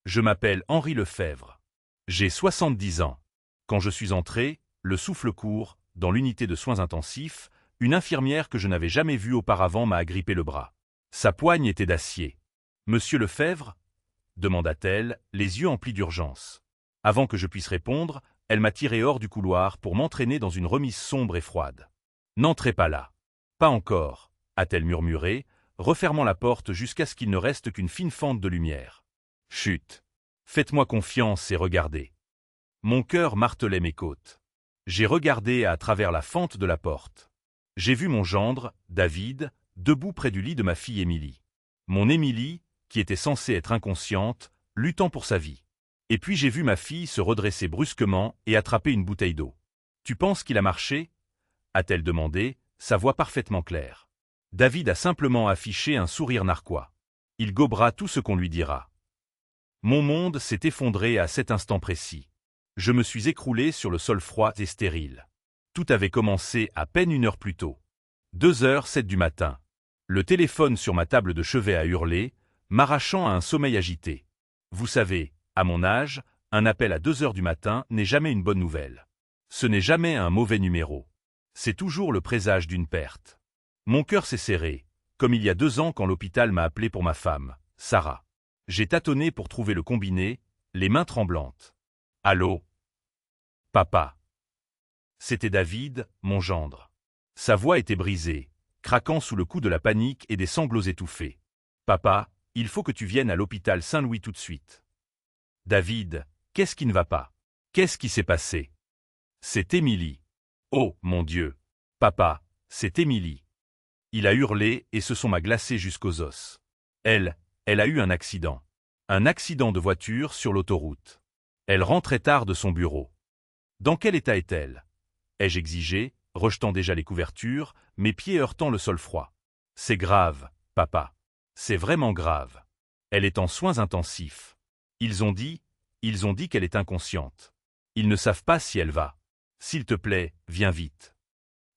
Je m'appelle Henri Lefebvre. J'ai 70 ans. Quand je suis entré, le souffle court, dans l'unité de soins intensifs, une infirmière que je n'avais jamais vue auparavant m'a agrippé le bras. Sa poigne était d'acier. « Monsieur Lefebvre ?» demanda-t-elle, les yeux emplis d'urgence. Avant que je puisse répondre, elle m'a tiré hors du couloir pour m'entraîner dans une remise sombre et froide. « N'entrez pas là. »« Pas encore » a-t-elle murmuré, refermant la porte jusqu'à ce qu'il ne reste qu'une fine fente de lumière. « Chut. Faites-moi confiance et regardez. » Mon cœur martelait mes côtes. J'ai regardé à travers la fente de la porte. J'ai vu mon gendre, David, debout près du lit de ma fille Émilie. Mon Émilie, qui était censée être inconsciente, luttant pour sa vie. Et puis j'ai vu ma fille se redresser brusquement et attraper une bouteille d'eau. « Tu penses qu'il a marché ?» a-t-elle demandé, sa voix parfaitement claire. David a simplement affiché un sourire narquois. Il gobera tout ce qu'on lui dira. Mon monde s'est effondré à cet instant précis. Je me suis écroulé sur le sol froid et stérile. Tout avait commencé à peine 1 heure plus tôt. 2h07 du matin. Le téléphone sur ma table de chevet a hurlé, m'arrachant à un sommeil agité. Vous savez, à mon âge, un appel à 2h du matin n'est jamais une bonne nouvelle. Ce n'est jamais un mauvais numéro. C'est toujours le présage d'une perte. Mon cœur s'est serré, comme il y a 2 ans quand l'hôpital m'a appelé pour ma femme, Sarah. J'ai tâtonné pour trouver le combiné, les mains tremblantes. « Allô ? Papa ?» C'était David, mon gendre. Sa voix était brisée, craquant sous le coup de la panique et des sanglots étouffés. « Papa, il faut que tu viennes à l'hôpital Saint-Louis tout de suite. »« David, qu'est-ce qui ne va pas? Qu'est-ce qui s'est passé ?»« C'est Émilie. »« Oh, mon Dieu !»« Papa, c'est Émilie. » Il a hurlé et ce son m'a glacé jusqu'aux os. Elle a eu un accident. Un accident de voiture sur l'autoroute. Elle rentrait tard de son bureau. Dans quel état est-elle? Ai-je exigé, rejetant déjà les couvertures, mes pieds heurtant le sol froid. C'est grave, papa. C'est vraiment grave. Elle est en soins intensifs. Ils ont dit qu'elle est inconsciente. Ils ne savent pas si elle va. S'il te plaît, viens vite.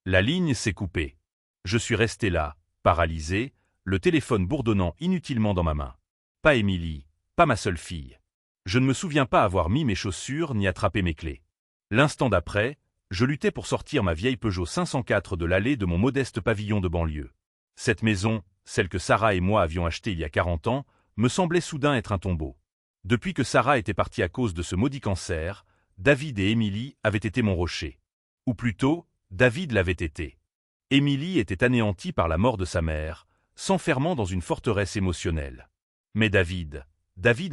La ligne s'est coupée. Je suis resté là, paralysé, le téléphone bourdonnant inutilement dans ma main. Pas Émilie, pas ma seule fille. Je ne me souviens pas avoir mis mes chaussures ni attrapé mes clés. L'instant d'après, je luttais pour sortir ma vieille Peugeot 504 de l'allée de mon modeste pavillon de banlieue. Cette maison, celle que Sarah et moi avions achetée il y a 40 ans, me semblait soudain être un tombeau. Depuis que Sarah était partie à cause de ce maudit cancer, David et Émilie avaient été mon rocher. Ou plutôt, David l'avait été. Émilie était anéantie par la mort de sa mère, s'enfermant dans une forteresse émotionnelle. Mais David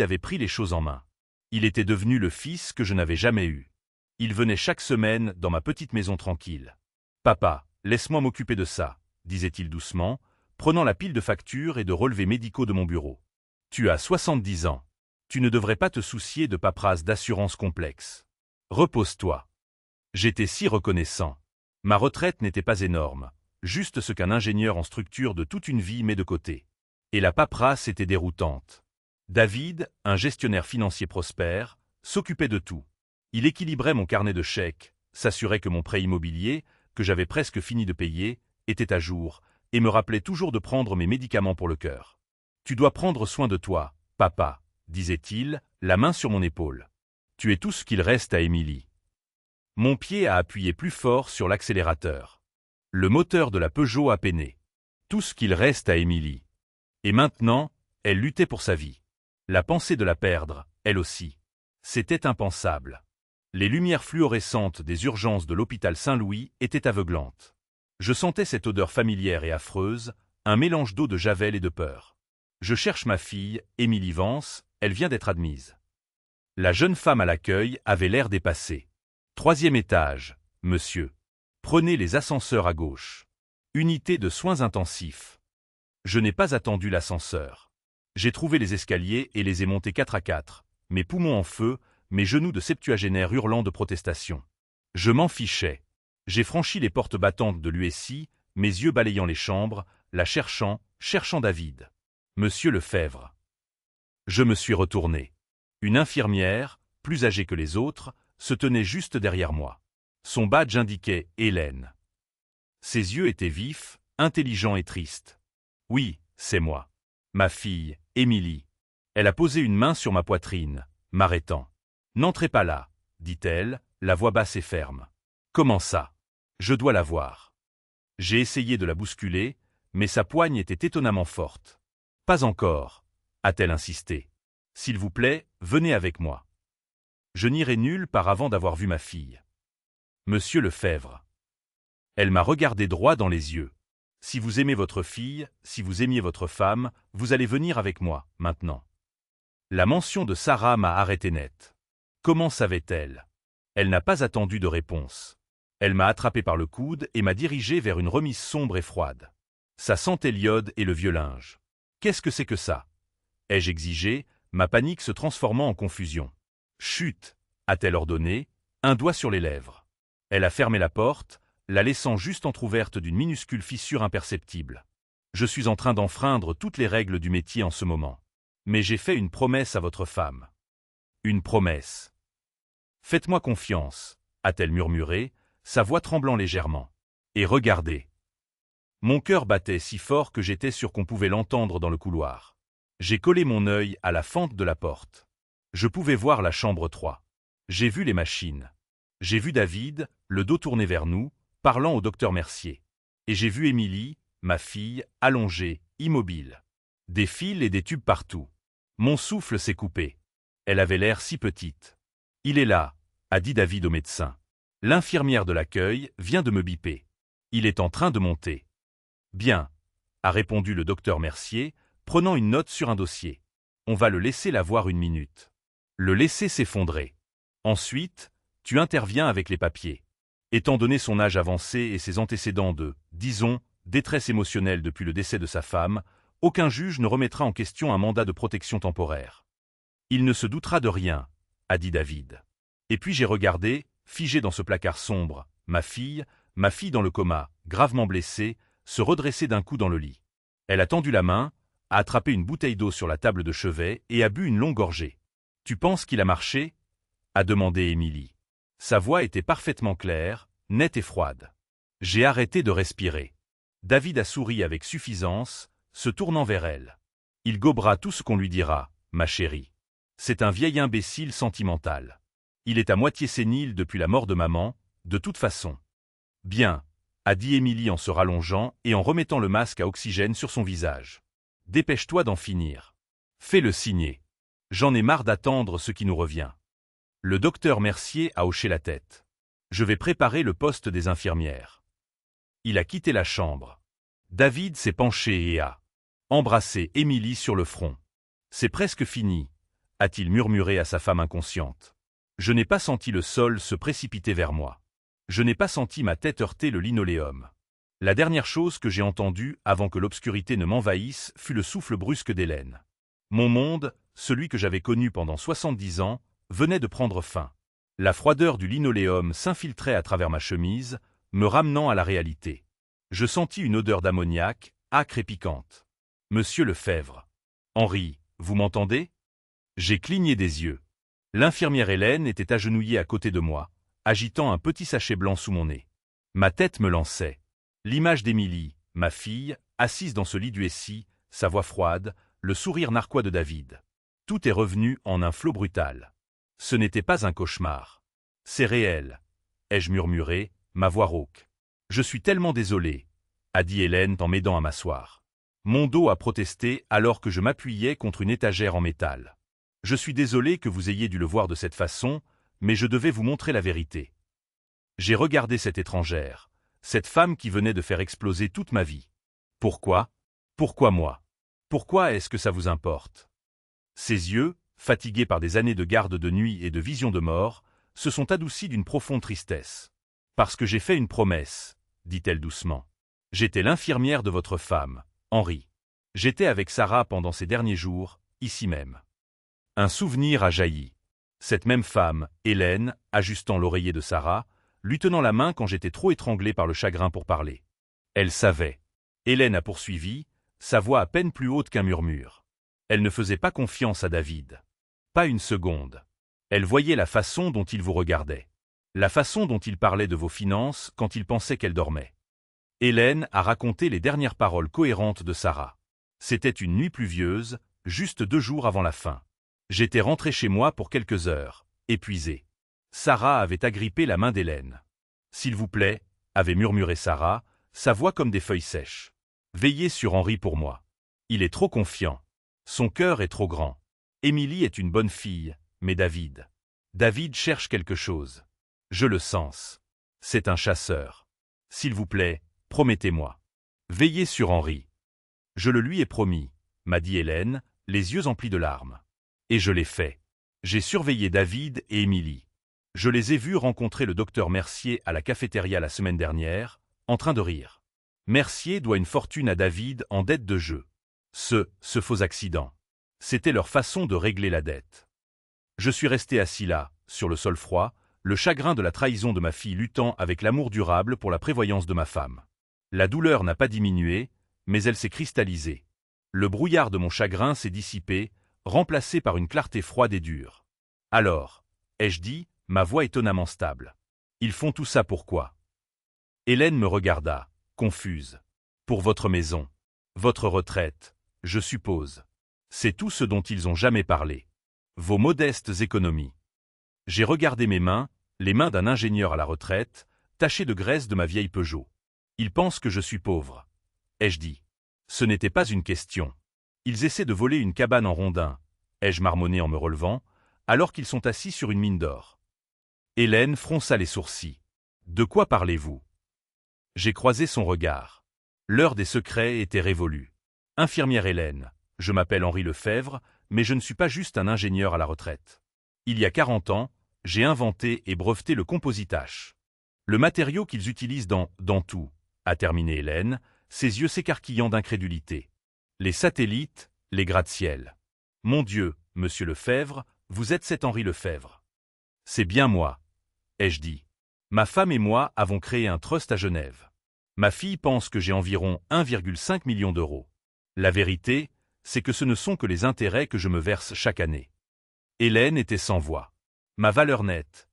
avait pris les choses en main. Il était devenu le fils que je n'avais jamais eu. Il venait chaque semaine dans ma petite maison tranquille. « Papa, laisse-moi m'occuper de ça », disait-il doucement, prenant la pile de factures et de relevés médicaux de mon bureau. « Tu as 70 ans. Tu ne devrais pas te soucier de paperasse d'assurance complexe. Repose-toi. » J'étais si reconnaissant. Ma retraite n'était pas énorme, juste ce qu'un ingénieur en structure de toute une vie met de côté. Et la paperasse était déroutante. David, un gestionnaire financier prospère, s'occupait de tout. Il équilibrait mon carnet de chèques, s'assurait que mon prêt immobilier, que j'avais presque fini de payer, était à jour, et me rappelait toujours de prendre mes médicaments pour le cœur. « Tu dois prendre soin de toi, papa », disait-il, la main sur mon épaule. « Tu es tout ce qu'il reste à Émilie. » Mon pied a appuyé plus fort sur l'accélérateur. Le moteur de la Peugeot a peiné. Tout ce qu'il reste à Émilie. Et maintenant, elle luttait pour sa vie. La pensée de la perdre, elle aussi. C'était impensable. Les lumières fluorescentes des urgences de l'hôpital Saint-Louis étaient aveuglantes. Je sentais cette odeur familière et affreuse, un mélange d'eau de javel et de peur. Je cherche ma fille, Émilie Vance, elle vient d'être admise. La jeune femme à l'accueil avait l'air dépassée. « 3e étage, monsieur. Prenez les ascenseurs à gauche. Unité de soins intensifs. » Je n'ai pas attendu l'ascenseur. J'ai trouvé les escaliers et les ai montés 4 à 4, mes poumons en feu, mes genoux de septuagénaire hurlant de protestation. Je m'en fichais. J'ai franchi les portes battantes de l'USI, mes yeux balayant les chambres, la cherchant David. Monsieur Lefebvre. Je me suis retourné. Une infirmière, plus âgée que les autres, se tenait juste derrière moi. Son badge indiquait « Hélène ». Ses yeux étaient vifs, intelligents et tristes. « Oui, c'est moi. Ma fille, Émilie. Elle a posé une main sur ma poitrine, m'arrêtant. « N'entrez pas là, dit-elle, la voix basse et ferme. « Comment ça? Je dois la voir. » J'ai essayé de la bousculer, mais sa poigne était étonnamment forte. « Pas encore, » a-t-elle insisté. « S'il vous plaît, venez avec moi. Je n'irai nulle part avant d'avoir vu ma fille. » Monsieur Lefebvre. Elle m'a regardé droit dans les yeux. « Si vous aimez votre fille, si vous aimiez votre femme, vous allez venir avec moi, maintenant. » La mention de Sarah m'a arrêté net. Comment savait-elle? Elle n'a pas attendu de réponse. Elle m'a attrapé par le coude et m'a dirigé vers une remise sombre et froide. Ça sentait l'iode et le vieux linge. « Qu'est-ce que c'est que ça ?» ai-je exigé, ma panique se transformant en confusion. « Chut !» a-t-elle ordonné, un doigt sur les lèvres. Elle a fermé la porte, la laissant juste entr'ouverte d'une minuscule fissure imperceptible. Je suis en train d'enfreindre toutes les règles du métier en ce moment. Mais j'ai fait une promesse à votre femme. Une promesse. Faites-moi confiance, a-t-elle murmuré, sa voix tremblant légèrement. Et regardez. Mon cœur battait si fort que j'étais sûr qu'on pouvait l'entendre dans le couloir. J'ai collé mon œil à la fente de la porte. Je pouvais voir la chambre 3. J'ai vu les machines. J'ai vu David, le dos tourné vers nous, parlant au docteur Mercier. Et j'ai vu Émilie, ma fille, allongée, immobile. Des fils et des tubes partout. Mon souffle s'est coupé. Elle avait l'air si petite. « Il est là », a dit David au médecin. « L'infirmière de l'accueil vient de me biper. Il est en train de monter. »« Bien », a répondu le docteur Mercier, prenant une note sur un dossier. « On va le laisser la voir une minute. » Le laisser s'effondrer. Ensuite, tu interviens avec les papiers. Étant donné son âge avancé et ses antécédents de, disons, détresse émotionnelle depuis le décès de sa femme, aucun juge ne remettra en question un mandat de protection temporaire. Il ne se doutera de rien, a dit David. Et puis j'ai regardé, figé dans ce placard sombre, ma fille dans le coma, gravement blessée, se redresser d'un coup dans le lit. Elle a tendu la main, a attrapé une bouteille d'eau sur la table de chevet et a bu une longue gorgée. « Tu penses qu'il a marché ?» a demandé Émilie. Sa voix était parfaitement claire, nette et froide. J'ai arrêté de respirer. David a souri avec suffisance, se tournant vers elle. Il gobera tout ce qu'on lui dira, ma chérie. C'est un vieil imbécile sentimental. Il est à moitié sénile depuis la mort de maman, de toute façon. Bien, a dit Émilie en se rallongeant et en remettant le masque à oxygène sur son visage. Dépêche-toi d'en finir. Fais-le signer. J'en ai marre d'attendre ce qui nous revient. Le docteur Mercier a hoché la tête. Je vais préparer le poste des infirmières. Il a quitté la chambre. David s'est penché et a embrassé Émilie sur le front. C'est presque fini, a-t-il murmuré à sa femme inconsciente. Je n'ai pas senti le sol se précipiter vers moi. Je n'ai pas senti ma tête heurter le linoléum. La dernière chose que j'ai entendue avant que l'obscurité ne m'envahisse fut le souffle brusque d'Hélène. Mon monde, celui que j'avais connu pendant 70 ans, venait de prendre fin. La froideur du linoléum s'infiltrait à travers ma chemise, me ramenant à la réalité. Je sentis une odeur d'ammoniac, âcre et piquante. « Monsieur Lefebvre. »« Henri, vous m'entendez » J'ai cligné des yeux. L'infirmière Hélène était agenouillée à côté de moi, agitant un petit sachet blanc sous mon nez. Ma tête me lançait. L'image d'Émilie, ma fille, assise dans ce lit du SI, sa voix froide, le sourire narquois de David. Tout est revenu en un flot brutal. Ce n'était pas un cauchemar. C'est réel, ai-je murmuré, ma voix rauque. Je suis tellement désolé, a dit Hélène en m'aidant à m'asseoir. Mon dos a protesté alors que je m'appuyais contre une étagère en métal. Je suis désolé que vous ayez dû le voir de cette façon, mais je devais vous montrer la vérité. J'ai regardé cette étrangère, cette femme qui venait de faire exploser toute ma vie. Pourquoi? Pourquoi moi? Pourquoi est-ce que ça vous importe? Ses yeux, fatigués par des années de garde de nuit et de visions de mort, se sont adoucis d'une profonde tristesse. Parce que j'ai fait une promesse, dit-elle doucement. J'étais l'infirmière de votre femme, Henri. J'étais avec Sarah pendant ces derniers jours, ici même. Un souvenir a jailli. Cette même femme, Hélène, ajustant l'oreiller de Sarah, lui tenant la main quand j'étais trop étranglé par le chagrin pour parler. Elle savait. Hélène a poursuivi, sa voix à peine plus haute qu'un murmure. Elle ne faisait pas confiance à David. Pas une seconde. Elle voyait la façon dont il vous regardait. La façon dont il parlait de vos finances quand il pensait qu'elle dormait. Hélène a raconté les dernières paroles cohérentes de Sarah. C'était une nuit pluvieuse, juste 2 jours avant la fin. J'étais rentré chez moi pour quelques heures, épuisé. Sarah avait agrippé la main d'Hélène. « S'il vous plaît » avait murmuré Sarah, sa voix comme des feuilles sèches. « Veillez sur Henri pour moi. Il est trop confiant. Son cœur est trop grand. Émilie est une bonne fille, mais David. David cherche quelque chose. Je le sens. C'est un chasseur. S'il vous plaît, promettez-moi. Veillez sur Henri. » « Je le lui ai promis » m'a dit Hélène, les yeux emplis de larmes. Et je l'ai fait. J'ai surveillé David et Émilie. Je les ai vus rencontrer le docteur Mercier à la cafétéria la semaine dernière, en train de rire. Mercier doit une fortune à David en dette de jeu. Ce faux accident. C'était leur façon de régler la dette. Je suis resté assis là, sur le sol froid, le chagrin de la trahison de ma fille luttant avec l'amour durable pour la prévoyance de ma femme. La douleur n'a pas diminué, mais elle s'est cristallisée. Le brouillard de mon chagrin s'est dissipé, remplacé par une clarté froide et dure. Alors, ai-je dit, ma voix étonnamment stable. Ils font tout ça pourquoi? Hélène me regarda, confuse. Pour votre maison. Votre retraite, je suppose. C'est tout ce dont ils ont jamais parlé. Vos modestes économies. J'ai regardé mes mains, les mains d'un ingénieur à la retraite, tachées de graisse de ma vieille Peugeot. Ils pensent que je suis pauvre. Ai-je dit. Ce n'était pas une question. Ils essaient de voler une cabane en rondin, ai-je marmonné en me relevant, alors qu'ils sont assis sur une mine d'or. Hélène fronça les sourcils. De quoi parlez-vous? J'ai croisé son regard. L'heure des secrets était révolue. Infirmière Hélène, je m'appelle Henri Lefebvre, mais je ne suis pas juste un ingénieur à la retraite. Il y a 40 ans, j'ai inventé et breveté le compositage. Le matériau qu'ils utilisent dans tout, a terminé Hélène, ses yeux s'écarquillant d'incrédulité. Les satellites, les gratte-ciel. Mon Dieu, monsieur Lefebvre, vous êtes cet Henri Lefebvre. C'est bien moi, ai-je dit. Ma femme et moi avons créé un trust à Genève. Ma fille pense que j'ai environ 1,5 million d'euros. La vérité, c'est que ce ne sont que les intérêts que je me verse chaque année. Hélène était sans voix. Ma valeur nette,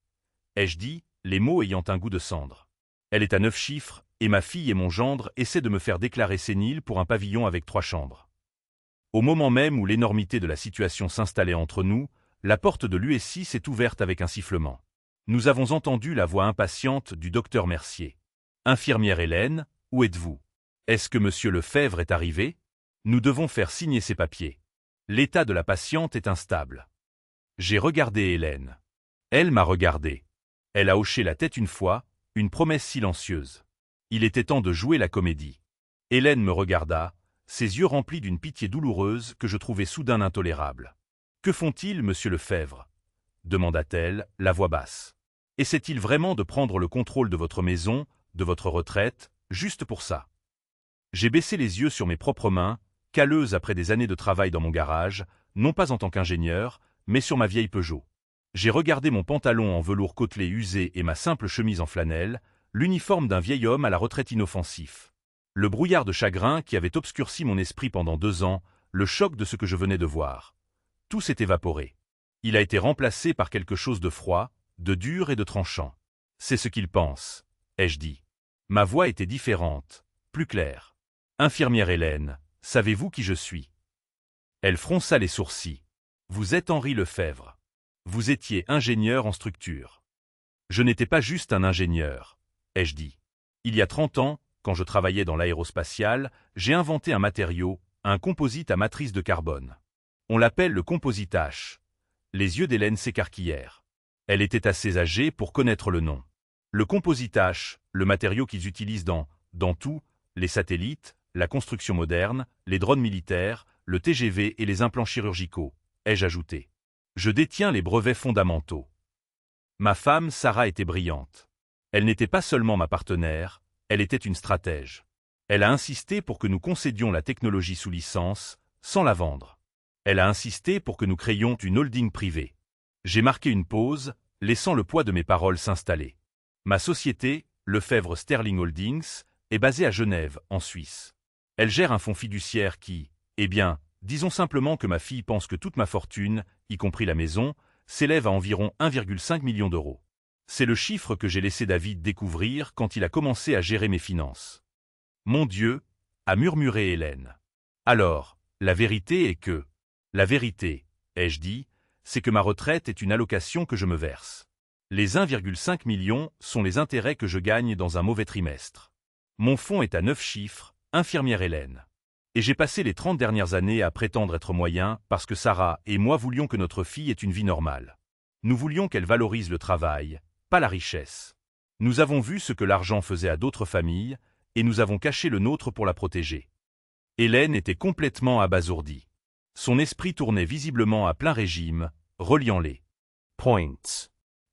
ai-je dit, les mots ayant un goût de cendre. Elle est à 9 chiffres, et ma fille et mon gendre essaient de me faire déclarer sénile pour un pavillon avec 3 chambres. Au moment même où l'énormité de la situation s'installait entre nous, la porte de l'USI s'est ouverte avec un sifflement. Nous avons entendu la voix impatiente du docteur Mercier. « Infirmière Hélène, où êtes-vous? Est-ce que monsieur Lefebvre est arrivé? Nous devons faire signer ces papiers. L'état de la patiente est instable. » J'ai regardé Hélène. Elle m'a regardé. Elle a hoché la tête une fois, une promesse silencieuse. Il était temps de jouer la comédie. Hélène me regarda, ses yeux remplis d'une pitié douloureuse que je trouvai soudain intolérable. « Que font-ils, monsieur Lefebvre » demanda-t-elle, la voix basse. « Essaient-ils vraiment de prendre le contrôle de votre maison, de votre retraite, juste pour ça ?» J'ai baissé les yeux sur mes propres mains, calleuses après des années de travail dans mon garage, non pas en tant qu'ingénieur, mais sur ma vieille Peugeot. J'ai regardé mon pantalon en velours côtelé usé et ma simple chemise en flanelle, l'uniforme d'un vieil homme à la retraite inoffensif. Le brouillard de chagrin qui avait obscurci mon esprit pendant 2 ans, le choc de ce que je venais de voir. Tout s'est évaporé. Il a été remplacé par quelque chose de froid, de dur et de tranchant. C'est ce qu'il pense, ai-je dit. Ma voix était différente, plus claire. Infirmière Hélène, savez-vous qui je suis? Elle fronça les sourcils. Vous êtes Henri Lefebvre. Vous étiez ingénieur en structure. Je n'étais pas juste un ingénieur, ai-je dit. Il y a 30 ans, quand je travaillais dans l'aérospatiale, j'ai inventé un matériau, un composite à matrice de carbone. On l'appelle le composite H. Les yeux d'Hélène s'écarquillèrent. Elle était assez âgée pour connaître le nom. Le composite H, le matériau qu'ils utilisent dans tout, les satellites, la construction moderne, les drones militaires, le TGV et les implants chirurgicaux, ai-je ajouté. Je détiens les brevets fondamentaux. Ma femme, Sarah, était brillante. Elle n'était pas seulement ma partenaire, elle était une stratège. Elle a insisté pour que nous concédions la technologie sous licence, sans la vendre. Elle a insisté pour que nous créions une holding privée. J'ai marqué une pause, laissant le poids de mes paroles s'installer. Ma société, Lefebvre Sterling Holdings, est basée à Genève, en Suisse. Elle gère un fonds fiduciaire qui, disons simplement que ma fille pense que toute ma fortune, y compris la maison, s'élève à environ 1,5 million d'euros. C'est le chiffre que j'ai laissé David découvrir quand il a commencé à gérer mes finances. Mon Dieu, a murmuré Hélène. Alors, la vérité est que La vérité, ai-je dit, c'est que ma retraite est une allocation que je me verse. Les 1,5 million sont les intérêts que je gagne dans un mauvais trimestre. Mon fonds est à 9 chiffres, infirmière Hélène. Et j'ai passé les 30 dernières années à prétendre être moyen parce que Sarah et moi voulions que notre fille ait une vie normale. Nous voulions qu'elle valorise le travail, pas la richesse. Nous avons vu ce que l'argent faisait à d'autres familles, et nous avons caché le nôtre pour la protéger. Hélène était complètement abasourdie. Son esprit tournait visiblement à plein régime, reliant les points.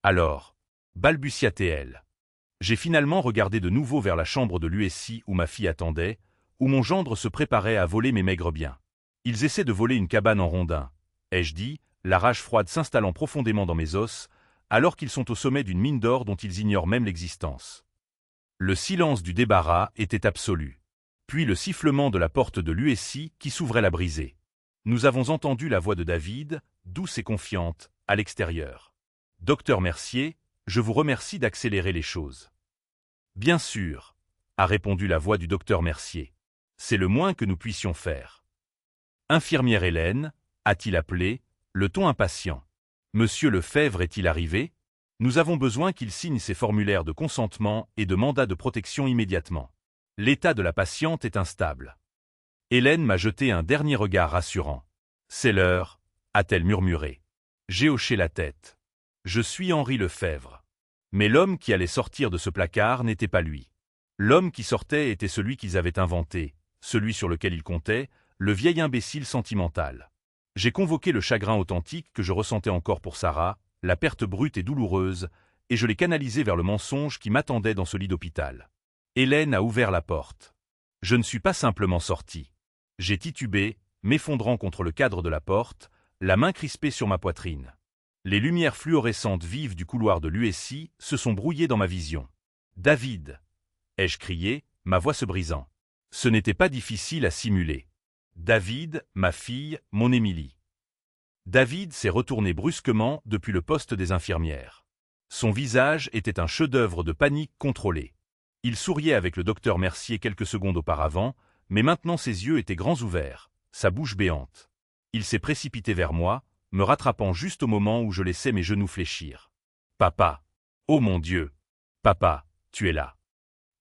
Alors, balbutia-t-elle. J'ai finalement regardé de nouveau vers la chambre de l'USI où ma fille attendait, où mon gendre se préparait à voler mes maigres biens. Ils essaient de voler une cabane en rondin, ai-je dit, la rage froide s'installant profondément dans mes os, alors qu'ils sont au sommet d'une mine d'or dont ils ignorent même l'existence. Le silence du débarras était absolu. Puis le sifflement de la porte de l'USI qui s'ouvrait la briser. Nous avons entendu la voix de David, douce et confiante, à l'extérieur. « Docteur Mercier, je vous remercie d'accélérer les choses. »« Bien sûr, » a répondu la voix du docteur Mercier. « C'est le moins que nous puissions faire. »« Infirmière Hélène, » a-t-il appelé, le ton impatient. « Monsieur Lefebvre est-il arrivé ? Nous avons besoin qu'il signe ses formulaires de consentement et de mandat de protection immédiatement. L'état de la patiente est instable. » Hélène m'a jeté un dernier regard rassurant. « C'est l'heure, » a-t-elle murmuré. J'ai hoché la tête. Je suis Henri Lefebvre. Mais l'homme qui allait sortir de ce placard n'était pas lui. L'homme qui sortait était celui qu'ils avaient inventé, celui sur lequel ils comptaient, le vieil imbécile sentimental. J'ai convoqué le chagrin authentique que je ressentais encore pour Sarah, la perte brute et douloureuse, et je l'ai canalisé vers le mensonge qui m'attendait dans ce lit d'hôpital. Hélène a ouvert la porte. Je ne suis pas simplement sorti. J'ai titubé, m'effondrant contre le cadre de la porte, la main crispée sur ma poitrine. Les lumières fluorescentes vives du couloir de l'USI se sont brouillées dans ma vision. « David !» ai-je crié, ma voix se brisant. Ce n'était pas difficile à simuler. David, ma fille, mon Émilie. David s'est retourné brusquement depuis le poste des infirmières. Son visage était un chef-d'œuvre de panique contrôlée. Il souriait avec le docteur Mercier quelques secondes auparavant, mais maintenant ses yeux étaient grands ouverts, sa bouche béante. Il s'est précipité vers moi, me rattrapant juste au moment où je laissais mes genoux fléchir. « Papa! Oh mon Dieu! Papa, tu es là !»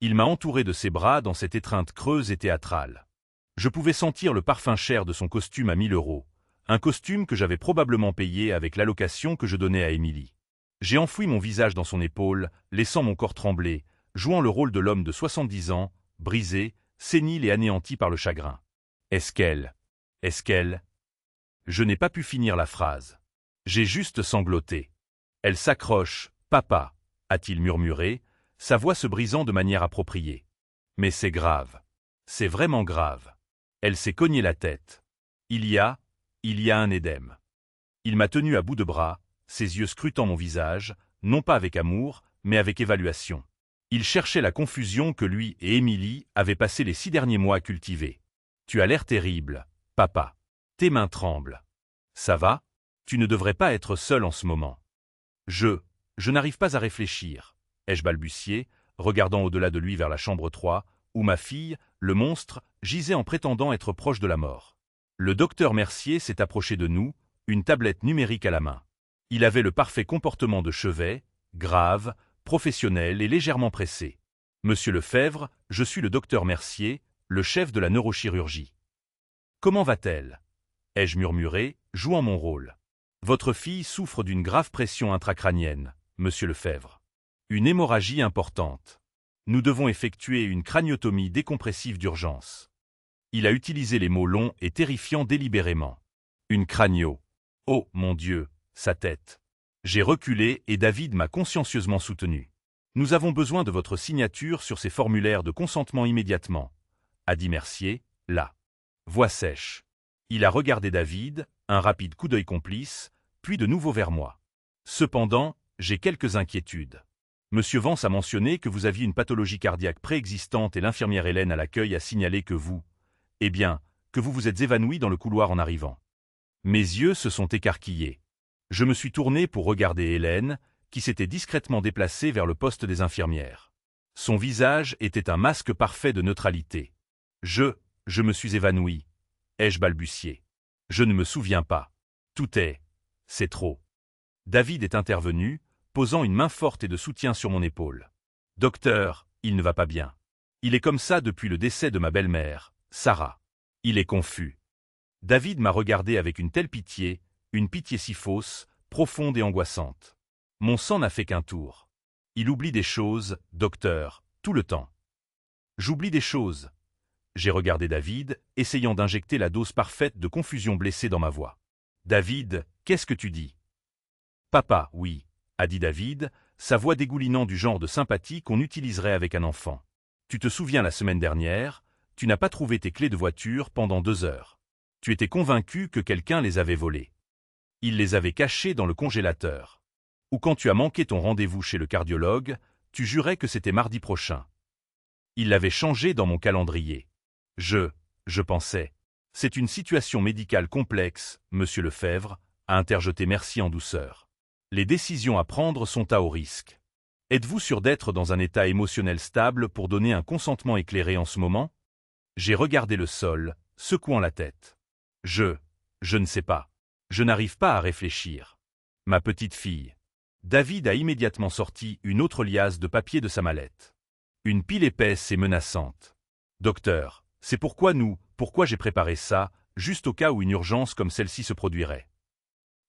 Il m'a entouré de ses bras dans cette étreinte creuse et théâtrale. Je pouvais sentir le parfum cher de son costume à 1000 €, un costume que j'avais probablement payé avec l'allocation que je donnais à Émilie. J'ai enfoui mon visage dans son épaule, laissant mon corps trembler, jouant le rôle de l'homme de 70 ans, brisé, sénile et anéanti par le chagrin. Est-ce qu'elle? Je n'ai pas pu finir la phrase. J'ai juste sangloté. Elle s'accroche, papa, a-t-il murmuré, sa voix se brisant de manière appropriée. Mais c'est grave. C'est vraiment grave. Elle s'est cogné la tête. Il y a un édème. Il m'a tenu à bout de bras, ses yeux scrutant mon visage, non pas avec amour, mais avec évaluation. Il cherchait la confusion que lui et Émilie avaient passé les 6 derniers mois à cultiver. « Tu as l'air terrible, papa. Tes mains tremblent. Ça va? Tu ne devrais pas être seul en ce moment. »« Je n'arrive pas à réfléchir. » ai-je balbutié, regardant au-delà de lui vers la chambre 3, où ma fille, le monstre, gisait en prétendant être proche de la mort. Le docteur Mercier s'est approché de nous, une tablette numérique à la main. Il avait le parfait comportement de chevet, grave, professionnel et légèrement pressé. « Monsieur Lefebvre, je suis le docteur Mercier, le chef de la neurochirurgie. »« Comment va-t-elle » ai-je murmuré, jouant mon rôle. « Votre fille souffre d'une grave pression intracrânienne, monsieur Lefebvre. Une hémorragie importante. Nous devons effectuer une craniotomie décompressive d'urgence. » Il a utilisé les mots longs et terrifiants délibérément. Une cranio. Oh, mon Dieu, sa tête. J'ai reculé et David m'a consciencieusement soutenu. « Nous avons besoin de votre signature sur ces formulaires de consentement immédiatement, » a dit Mercier, là. Voix sèche. Il a regardé David, un rapide coup d'œil complice, puis de nouveau vers moi. « Cependant, j'ai quelques inquiétudes. Monsieur Vance a mentionné que vous aviez une pathologie cardiaque préexistante et l'infirmière Hélène à l'accueil a signalé que vous, que vous vous êtes évanoui dans le couloir en arrivant. » Mes yeux se sont écarquillés. Je me suis tourné pour regarder Hélène, qui s'était discrètement déplacée vers le poste des infirmières. Son visage était un masque parfait de neutralité. Je me suis évanoui, ai-je balbutié. Je ne me souviens pas. C'est trop. David est intervenu, posant une main forte et de soutien sur mon épaule. Docteur, il ne va pas bien. Il est comme ça depuis le décès de ma belle-mère, Sarah. Il est confus. David m'a regardé avec une telle pitié, une pitié si fausse, profonde et angoissante. Mon sang n'a fait qu'un tour. Il oublie des choses, docteur, tout le temps. J'oublie des choses. J'ai regardé David, essayant d'injecter la dose parfaite de confusion blessée dans ma voix. David, qu'est-ce que tu dis? Papa, oui, a dit David, sa voix dégoulinant du genre de sympathie qu'on utiliserait avec un enfant. Tu te souviens la semaine dernière, tu n'as pas trouvé tes clés de voiture pendant 2 heures. Tu étais convaincu que quelqu'un les avait volées. Il les avait cachées dans le congélateur. Ou quand tu as manqué ton rendez-vous chez le cardiologue, tu jurais que c'était mardi prochain. Il l'avait changé dans mon calendrier. Je pensais. C'est une situation médicale complexe, monsieur Lefebvre, a interjeté Mercier en douceur. Les décisions à prendre sont à haut risque. Êtes-vous sûr d'être dans un état émotionnel stable pour donner un consentement éclairé en ce moment? J'ai regardé le sol, secouant la tête. Je ne sais pas. Je n'arrive pas à réfléchir. Ma petite fille. David a immédiatement sorti une autre liasse de papier de sa mallette. Une pile épaisse et menaçante. Docteur, c'est pourquoi j'ai préparé ça, juste au cas où une urgence comme celle-ci se produirait.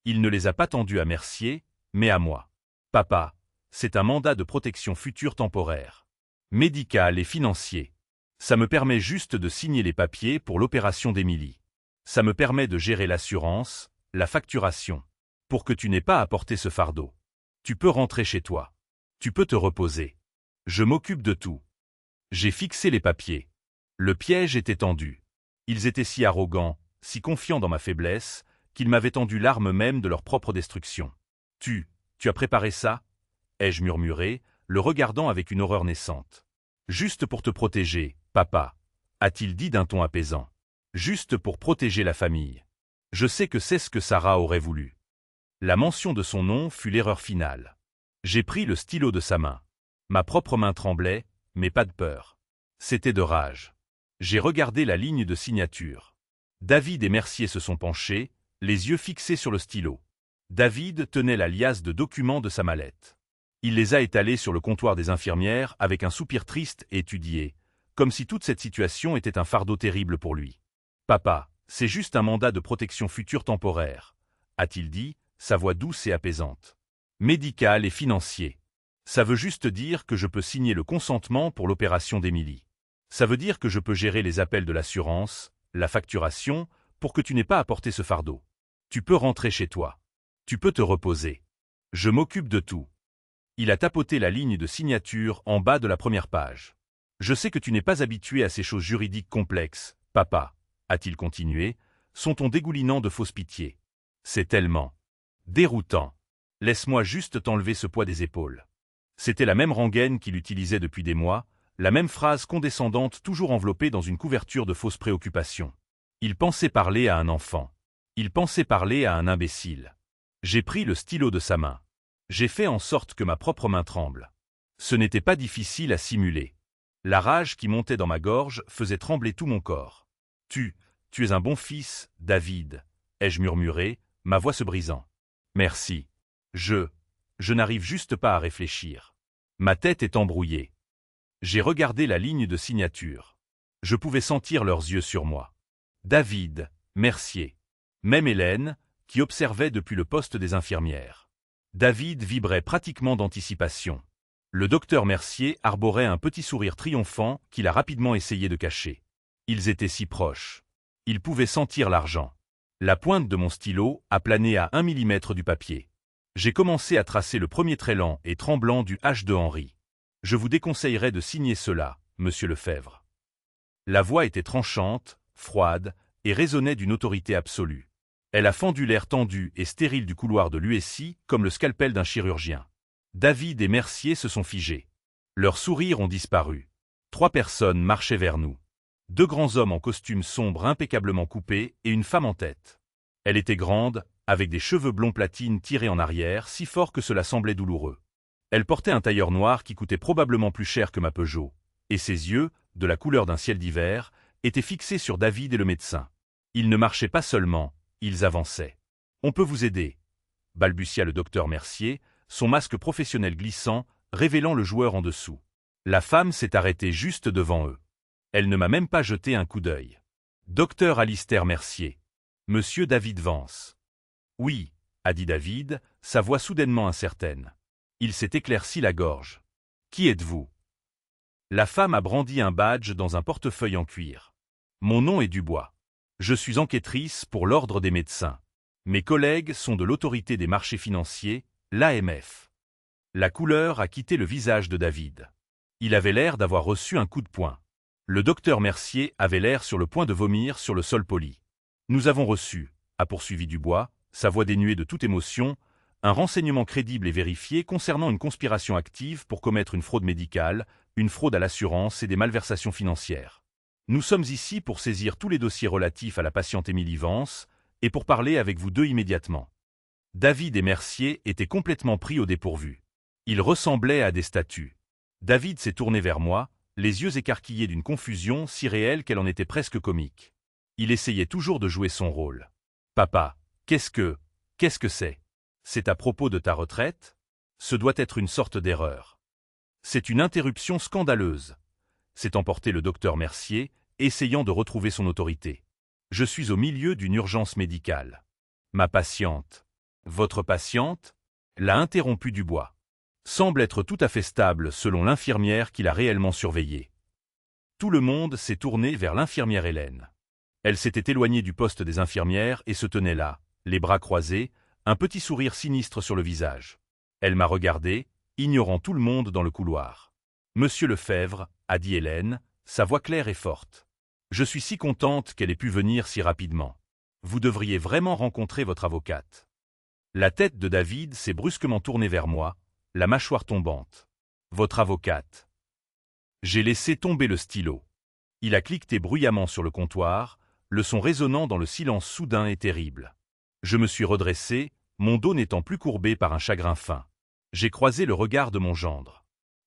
Il ne les a pas tendus à Mercier, mais à moi. Papa, c'est un mandat de protection future temporaire. Médical et financier. Ça me permet juste de signer les papiers pour l'opération d'Émilie. Ça me permet de gérer l'assurance, la facturation. Pour que tu n'aies pas à porter ce fardeau. Tu peux rentrer chez toi. Tu peux te reposer. Je m'occupe de tout. J'ai fixé les papiers. Le piège était tendu. Ils étaient si arrogants, si confiants dans ma faiblesse, qu'ils m'avaient tendu l'arme même de leur propre destruction. Tu as préparé ça? Ai-je murmuré, le regardant avec une horreur naissante. Juste pour te protéger, papa, a-t-il dit d'un ton apaisant. Juste pour protéger la famille. Je sais que c'est ce que Sarah aurait voulu. La mention de son nom fut l'erreur finale. J'ai pris le stylo de sa main. Ma propre main tremblait, mais pas de peur. C'était de rage. J'ai regardé la ligne de signature. David et Mercier se sont penchés, les yeux fixés sur le stylo. David tenait la liasse de documents de sa mallette. Il les a étalés sur le comptoir des infirmières avec un soupir triste et étudié, comme si toute cette situation était un fardeau terrible pour lui. « Papa, c'est juste un mandat de protection future temporaire », a-t-il dit, sa voix douce et apaisante. « Médical et financier. Ça veut juste dire que je peux signer le consentement pour l'opération d'Émilie. Ça veut dire que je peux gérer les appels de l'assurance, la facturation, pour que tu n'aies pas à porter ce fardeau. Tu peux rentrer chez toi. Tu peux te reposer. Je m'occupe de tout. » Il a tapoté la ligne de signature en bas de la première page. « Je sais que tu n'es pas habitué à ces choses juridiques complexes, papa, » a-t-il continué, son ton dégoulinant de fausse pitié. « C'est tellement déroutant. Laisse-moi juste t'enlever ce poids des épaules. » C'était la même rengaine qu'il utilisait depuis des mois, la même phrase condescendante toujours enveloppée dans une couverture de fausses préoccupations. Il pensait parler à un enfant. Il pensait parler à un imbécile. J'ai pris le stylo de sa main. J'ai fait en sorte que ma propre main tremble. Ce n'était pas difficile à simuler. La rage qui montait dans ma gorge faisait trembler tout mon corps. « Tu es un bon fils, David, » ai-je murmuré, ma voix se brisant. « Merci. Je n'arrive juste pas à réfléchir. Ma tête est embrouillée. » J'ai regardé la ligne de signature. Je pouvais sentir leurs yeux sur moi. David, Mercier. Même Hélène, qui observait depuis le poste des infirmières. David vibrait pratiquement d'anticipation. Le docteur Mercier arborait un petit sourire triomphant qu'il a rapidement essayé de cacher. Ils étaient si proches. Ils pouvaient sentir l'argent. La pointe de mon stylo a plané à 1 mm du papier. J'ai commencé à tracer le premier trait lent et tremblant du H de Henri. Je vous déconseillerais de signer cela, monsieur Lefebvre. La voix était tranchante, froide, et résonnait d'une autorité absolue. Elle a fendu l'air tendu et stérile du couloir de l'USI comme le scalpel d'un chirurgien. David et Mercier se sont figés. Leurs sourires ont disparu. 3 personnes marchaient vers nous. 2 grands hommes en costume sombre impeccablement coupés et une femme en tête. Elle était grande, avec des cheveux blonds platine tirés en arrière, si fort que cela semblait douloureux. Elle portait un tailleur noir qui coûtait probablement plus cher que ma Peugeot, et ses yeux, de la couleur d'un ciel d'hiver, étaient fixés sur David et le médecin. Ils ne marchaient pas seulement, ils avançaient. « On peut vous aider » balbutia le docteur Mercier, son masque professionnel glissant, révélant le joueur en dessous. La femme s'est arrêtée juste devant eux. Elle ne m'a même pas jeté un coup d'œil. « Docteur Alistair Mercier. Monsieur David Vance. »« Oui, » a dit David, sa voix soudainement incertaine. Il s'est éclairci la gorge. « Qui êtes-vous » La femme a brandi un badge dans un portefeuille en cuir. « Mon nom est Dubois. Je suis enquêtrice pour l'Ordre des médecins. Mes collègues sont de l'Autorité des marchés financiers, l'AMF. » La couleur a quitté le visage de David. Il avait l'air d'avoir reçu un coup de poing. Le docteur Mercier avait l'air sur le point de vomir sur le sol poli. « Nous avons reçu, » a poursuivi Dubois, sa voix dénuée de toute émotion, un renseignement crédible et vérifié concernant une conspiration active pour commettre une fraude médicale, une fraude à l'assurance et des malversations financières. Nous sommes ici pour saisir tous les dossiers relatifs à la patiente Émilie Vance et pour parler avec vous deux immédiatement. David et Mercier étaient complètement pris au dépourvu. Ils ressemblaient à des statues. David s'est tourné vers moi, les yeux écarquillés d'une confusion si réelle qu'elle en était presque comique. Il essayait toujours de jouer son rôle. « Papa, qu'est-ce que c'est ? C'est à propos de ta retraite ? Ce doit être une sorte d'erreur. C'est une interruption scandaleuse. » s'est emporté le docteur Mercier, essayant de retrouver son autorité. « Je suis au milieu d'une urgence médicale. Ma patiente. » « Votre patiente ?» l'a interrompu Dubois. « Semble être tout à fait stable selon l'infirmière qui l'a réellement surveillée. » Tout le monde s'est tourné vers l'infirmière Hélène. Elle s'était éloignée du poste des infirmières et se tenait là, les bras croisés, un petit sourire sinistre sur le visage. Elle m'a regardé, ignorant tout le monde dans le couloir. « Monsieur Lefebvre, » a dit Hélène, sa voix claire et forte. « Je suis si contente qu'elle ait pu venir si rapidement. Vous devriez vraiment rencontrer votre avocate. » La tête de David s'est brusquement tournée vers moi, la mâchoire tombante. « Votre avocate. » J'ai laissé tomber le stylo. Il a cliqueté bruyamment sur le comptoir, le son résonnant dans le silence soudain et terrible. Je me suis redressé, mon dos n'étant plus courbé par un chagrin fin. J'ai croisé le regard de mon gendre.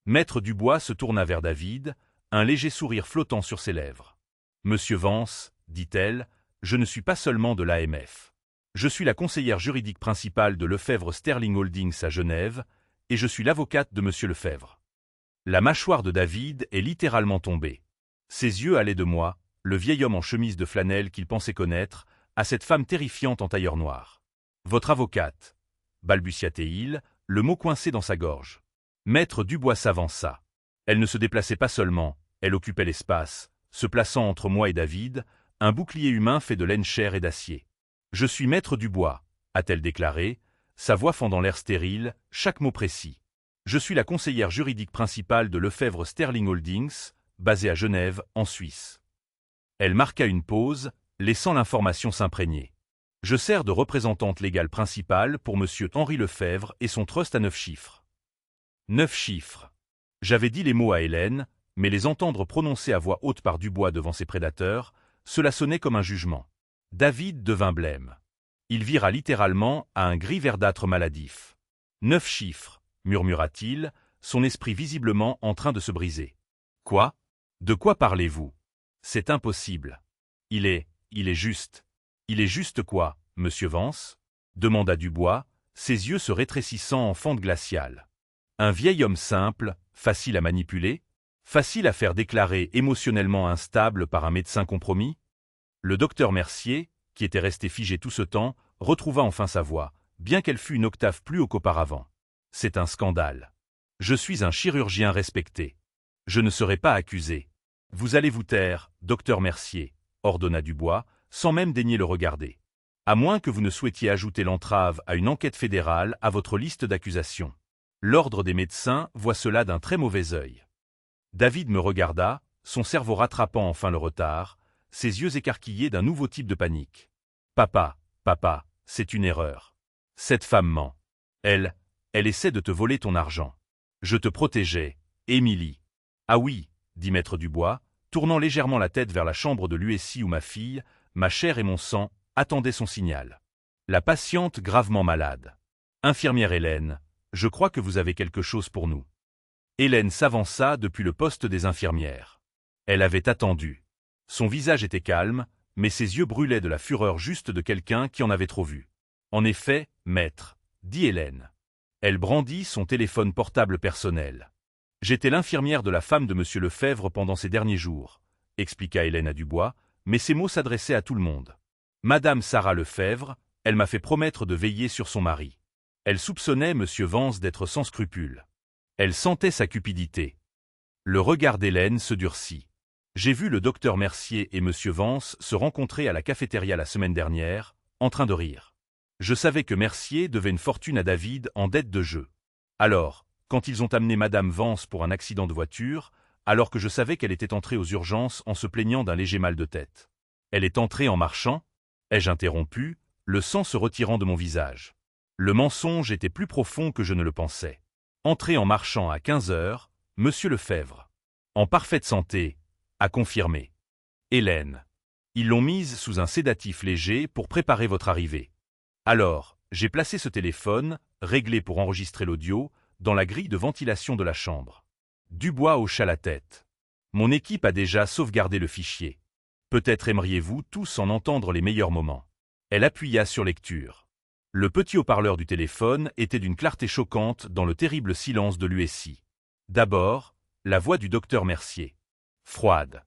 Maître Dubois se tourna vers David, un léger sourire flottant sur ses lèvres. « Monsieur Vance, dit-elle, je ne suis pas seulement de l'AMF. Je suis la conseillère juridique principale de Lefebvre Sterling Holdings à Genève, et je suis l'avocate de Monsieur Lefebvre. » La mâchoire de David est littéralement tombée. Ses yeux allaient de moi, le vieil homme en chemise de flanelle qu'il pensait connaître, à cette femme terrifiante en tailleur noir. « Votre avocate » balbutia-t-il, le mot coincé dans sa gorge. Maître Dubois s'avança. Elle ne se déplaçait pas seulement, elle occupait l'espace, se plaçant entre moi et David, un bouclier humain fait de laine, chair et d'acier. « Je suis Maître Dubois » a-t-elle déclaré, sa voix fendant l'air stérile, chaque mot précis. « Je suis la conseillère juridique principale de Lefebvre Sterling Holdings, basée à Genève, en Suisse. » Elle marqua une pause, laissant l'information s'imprégner. « Je sers de représentante légale principale pour Monsieur Henri Lefebvre et son trust à 9 chiffres. » 9 chiffres. J'avais dit les mots à Hélène, mais les entendre prononcer à voix haute par Dubois devant ses prédateurs, cela sonnait comme un jugement. David devint blême. Il vira littéralement à un gris verdâtre maladif. « 9 chiffres, murmura-t-il, son esprit visiblement en train de se briser. « Quoi ? De quoi parlez-vous ? C'est impossible. Il est juste. »« Il est juste quoi, monsieur Vance ?» demanda Dubois, ses yeux se rétrécissant en fente glaciale. Un vieil homme simple, facile à manipuler, facile à faire déclarer émotionnellement instable par un médecin compromis. Le docteur Mercier, qui était resté figé tout ce temps, retrouva enfin sa voix, bien qu'elle fût une octave plus haut qu'auparavant. « C'est un scandale. Je suis un chirurgien respecté. Je ne serai pas accusé. »« Vous allez vous taire, docteur Mercier, » ordonna Dubois, sans même daigner le regarder. « À moins que vous ne souhaitiez ajouter l'entrave à une enquête fédérale à votre liste d'accusations. L'Ordre des médecins voit cela d'un très mauvais œil. » David me regarda, son cerveau rattrapant enfin le retard, ses yeux écarquillés d'un nouveau type de panique. « Papa, c'est une erreur. Cette femme ment. Elle essaie de te voler ton argent. Je te protégeais, Émilie. »« Ah oui, » dit Maître Dubois, tournant légèrement la tête vers la chambre de l'USI où ma fille, ma chair et mon sang, attendaient son signal. La patiente gravement malade. Infirmière Hélène, je crois que vous avez quelque chose pour nous. Hélène s'avança depuis le poste des infirmières. Elle avait attendu. Son visage était calme, mais ses yeux brûlaient de la fureur juste de quelqu'un qui en avait trop vu. En effet, maître, dit Hélène. Elle brandit son téléphone portable personnel. J'étais l'infirmière de la femme de monsieur Lefebvre pendant ces derniers jours, expliqua Hélène à Dubois, mais ces mots s'adressaient à tout le monde. Madame Sarah Lefebvre, elle m'a fait promettre de veiller sur son mari. Elle soupçonnait monsieur Vance d'être sans scrupules. Elle sentait sa cupidité. Le regard d'Hélène se durcit. J'ai vu le docteur Mercier et monsieur Vance se rencontrer à la cafétéria la semaine dernière, en train de rire. Je savais que Mercier devait une fortune à David en dette de jeu. Alors, quand ils ont amené madame Vance pour un accident de voiture, alors que je savais qu'elle était entrée aux urgences en se plaignant d'un léger mal de tête. Elle est entrée en marchant, ai-je interrompu, le sang se retirant de mon visage. Le mensonge était plus profond que je ne le pensais. Entrée en marchant à 15 heures, monsieur Lefebvre. En parfaite santé, a confirmé. Hélène. Ils l'ont mise sous un sédatif léger pour préparer votre arrivée. Alors, j'ai placé ce téléphone, réglé pour enregistrer l'audio, dans la grille de ventilation de la chambre. Dubois hocha la tête. Mon équipe a déjà sauvegardé le fichier. Peut-être aimeriez-vous tous en entendre les meilleurs moments. Elle appuya sur lecture. Le petit haut-parleur du téléphone était d'une clarté choquante dans le terrible silence de l'USI. D'abord, la voix du docteur Mercier. Froide.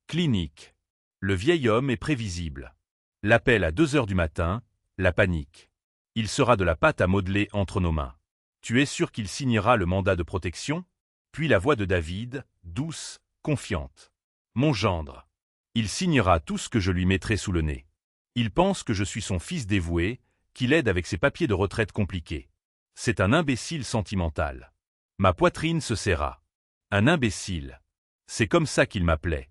Clinique. Le vieil homme est prévisible. L'appel à 2 heures du matin, la panique. Il sera de la pâte à modeler entre nos mains. Tu es sûr qu'il signera le mandat de protection? Puis la voix de David, douce, confiante. Mon gendre. Il signera tout ce que je lui mettrai sous le nez. Il pense que je suis son fils dévoué, qu'il aide avec ses papiers de retraite compliqués. C'est un imbécile sentimental. Ma poitrine se serra. Un imbécile. C'est comme ça qu'il m'appelait.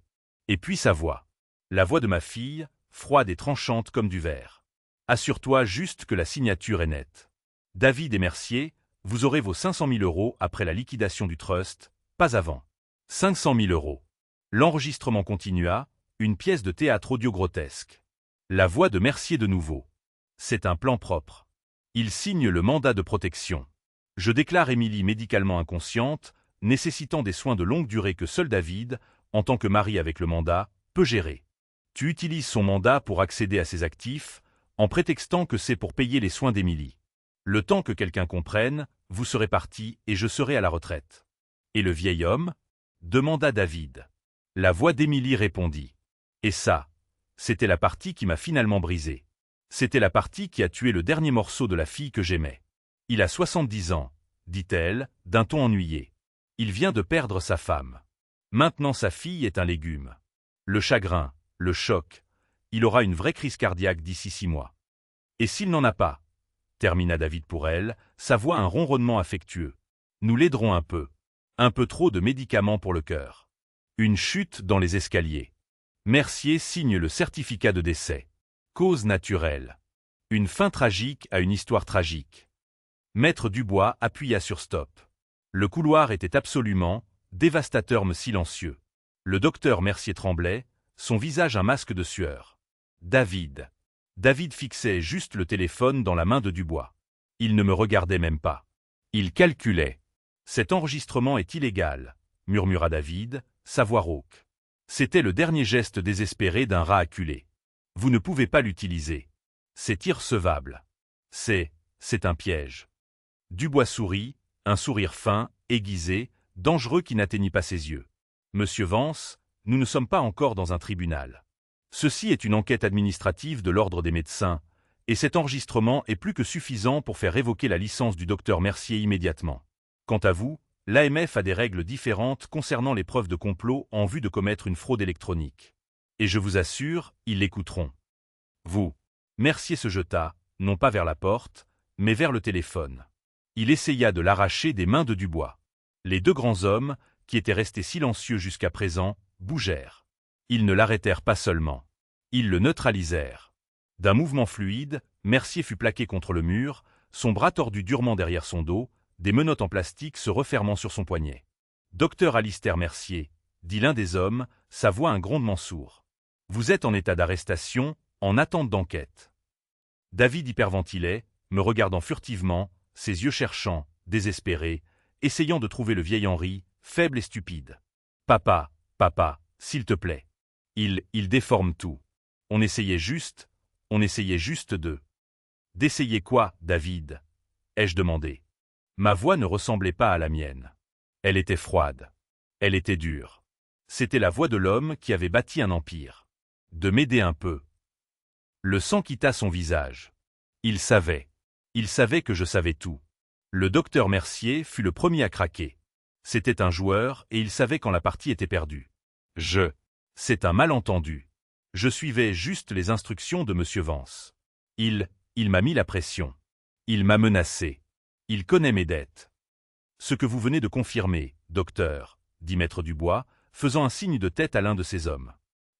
Et puis sa voix. La voix de ma fille, froide et tranchante comme du verre. Assure-toi juste que la signature est nette. David et Mercier, vous aurez vos 500 000 € après la liquidation du trust, pas avant. 500 000 €. L'enregistrement continua, une pièce de théâtre audio grotesque. La voix de Mercier de nouveau. C'est un plan propre. Il signe le mandat de protection. Je déclare Émilie médicalement inconsciente, nécessitant des soins de longue durée que seul David, en tant que mari avec le mandat, peut gérer. Tu utilises son mandat pour accéder à ses actifs, en prétextant que c'est pour payer les soins d'Émilie. Le temps que quelqu'un comprenne, vous serez parti et je serai à la retraite. Et le vieil homme? Demanda David. La voix d'Émilie répondit. Et ça, c'était la partie qui m'a finalement brisé. C'était la partie qui a tué le dernier morceau de la fille que j'aimais. Il a 70 ans, dit-elle, d'un ton ennuyé. Il vient de perdre sa femme. Maintenant sa fille est un légume. Le chagrin, le choc, il aura une vraie crise cardiaque d'ici 6 mois. Et s'il n'en a pas? Termina David pour elle, sa voix un ronronnement affectueux. Nous l'aiderons un peu. Un peu trop de médicaments pour le cœur. Une chute dans les escaliers. Mercier signe le certificat de décès. Cause naturelle. Une fin tragique à une histoire tragique. Maître Dubois appuya sur stop. Le couloir était absolument, dévastateur mais silencieux. Le docteur Mercier tremblait, son visage un masque de sueur. David. David fixait juste le téléphone dans la main de Dubois. Il ne me regardait même pas. Il calculait. Cet enregistrement est illégal, murmura David, sa voix rauque. C'était le dernier geste désespéré d'un rat acculé. Vous ne pouvez pas l'utiliser. C'est irrecevable. C'est un piège. Dubois sourit, un sourire fin, aiguisé, dangereux qui n'atteignit pas ses yeux. Monsieur Vance, nous ne sommes pas encore dans un tribunal. Ceci est une enquête administrative de l'ordre des médecins, et cet enregistrement est plus que suffisant pour faire révoquer la licence du docteur Mercier immédiatement. Quant à vous, l'AMF a des règles différentes concernant les preuves de complot en vue de commettre une fraude électronique. Et je vous assure, ils l'écouteront. Vous. Mercier se jeta, non pas vers la porte, mais vers le téléphone. Il essaya de l'arracher des mains de Dubois. Les 2 grands hommes, qui étaient restés silencieux jusqu'à présent, bougèrent. Ils ne l'arrêtèrent pas seulement. Ils le neutralisèrent. D'un mouvement fluide, Mercier fut plaqué contre le mur, son bras tordu durement derrière son dos, des menottes en plastique se refermant sur son poignet. « Docteur Alistair Mercier », dit l'un des hommes, sa voix un grondement sourd. « Vous êtes en état d'arrestation, en attente d'enquête. » David hyperventilait, me regardant furtivement, ses yeux cherchants, désespérés, essayant de trouver le vieil Henri, faible et stupide. « Papa, s'il te plaît. Il déforme tout. On essayait juste D'essayer quoi, David? Ai-je demandé. Ma voix ne ressemblait pas à la mienne. Elle était froide. Elle était dure. C'était la voix de l'homme qui avait bâti un empire. De m'aider un peu. Le sang quitta son visage. Il savait que je savais tout. Le docteur Mercier fut le premier à craquer. C'était un joueur et il savait quand la partie était perdue. C'est un malentendu. Je suivais juste les instructions de Monsieur Vance. Il m'a mis la pression. Il m'a menacé. Il connaît mes dettes. Ce que vous venez de confirmer, docteur, dit Maître Dubois, faisant un signe de tête à l'un de ses hommes.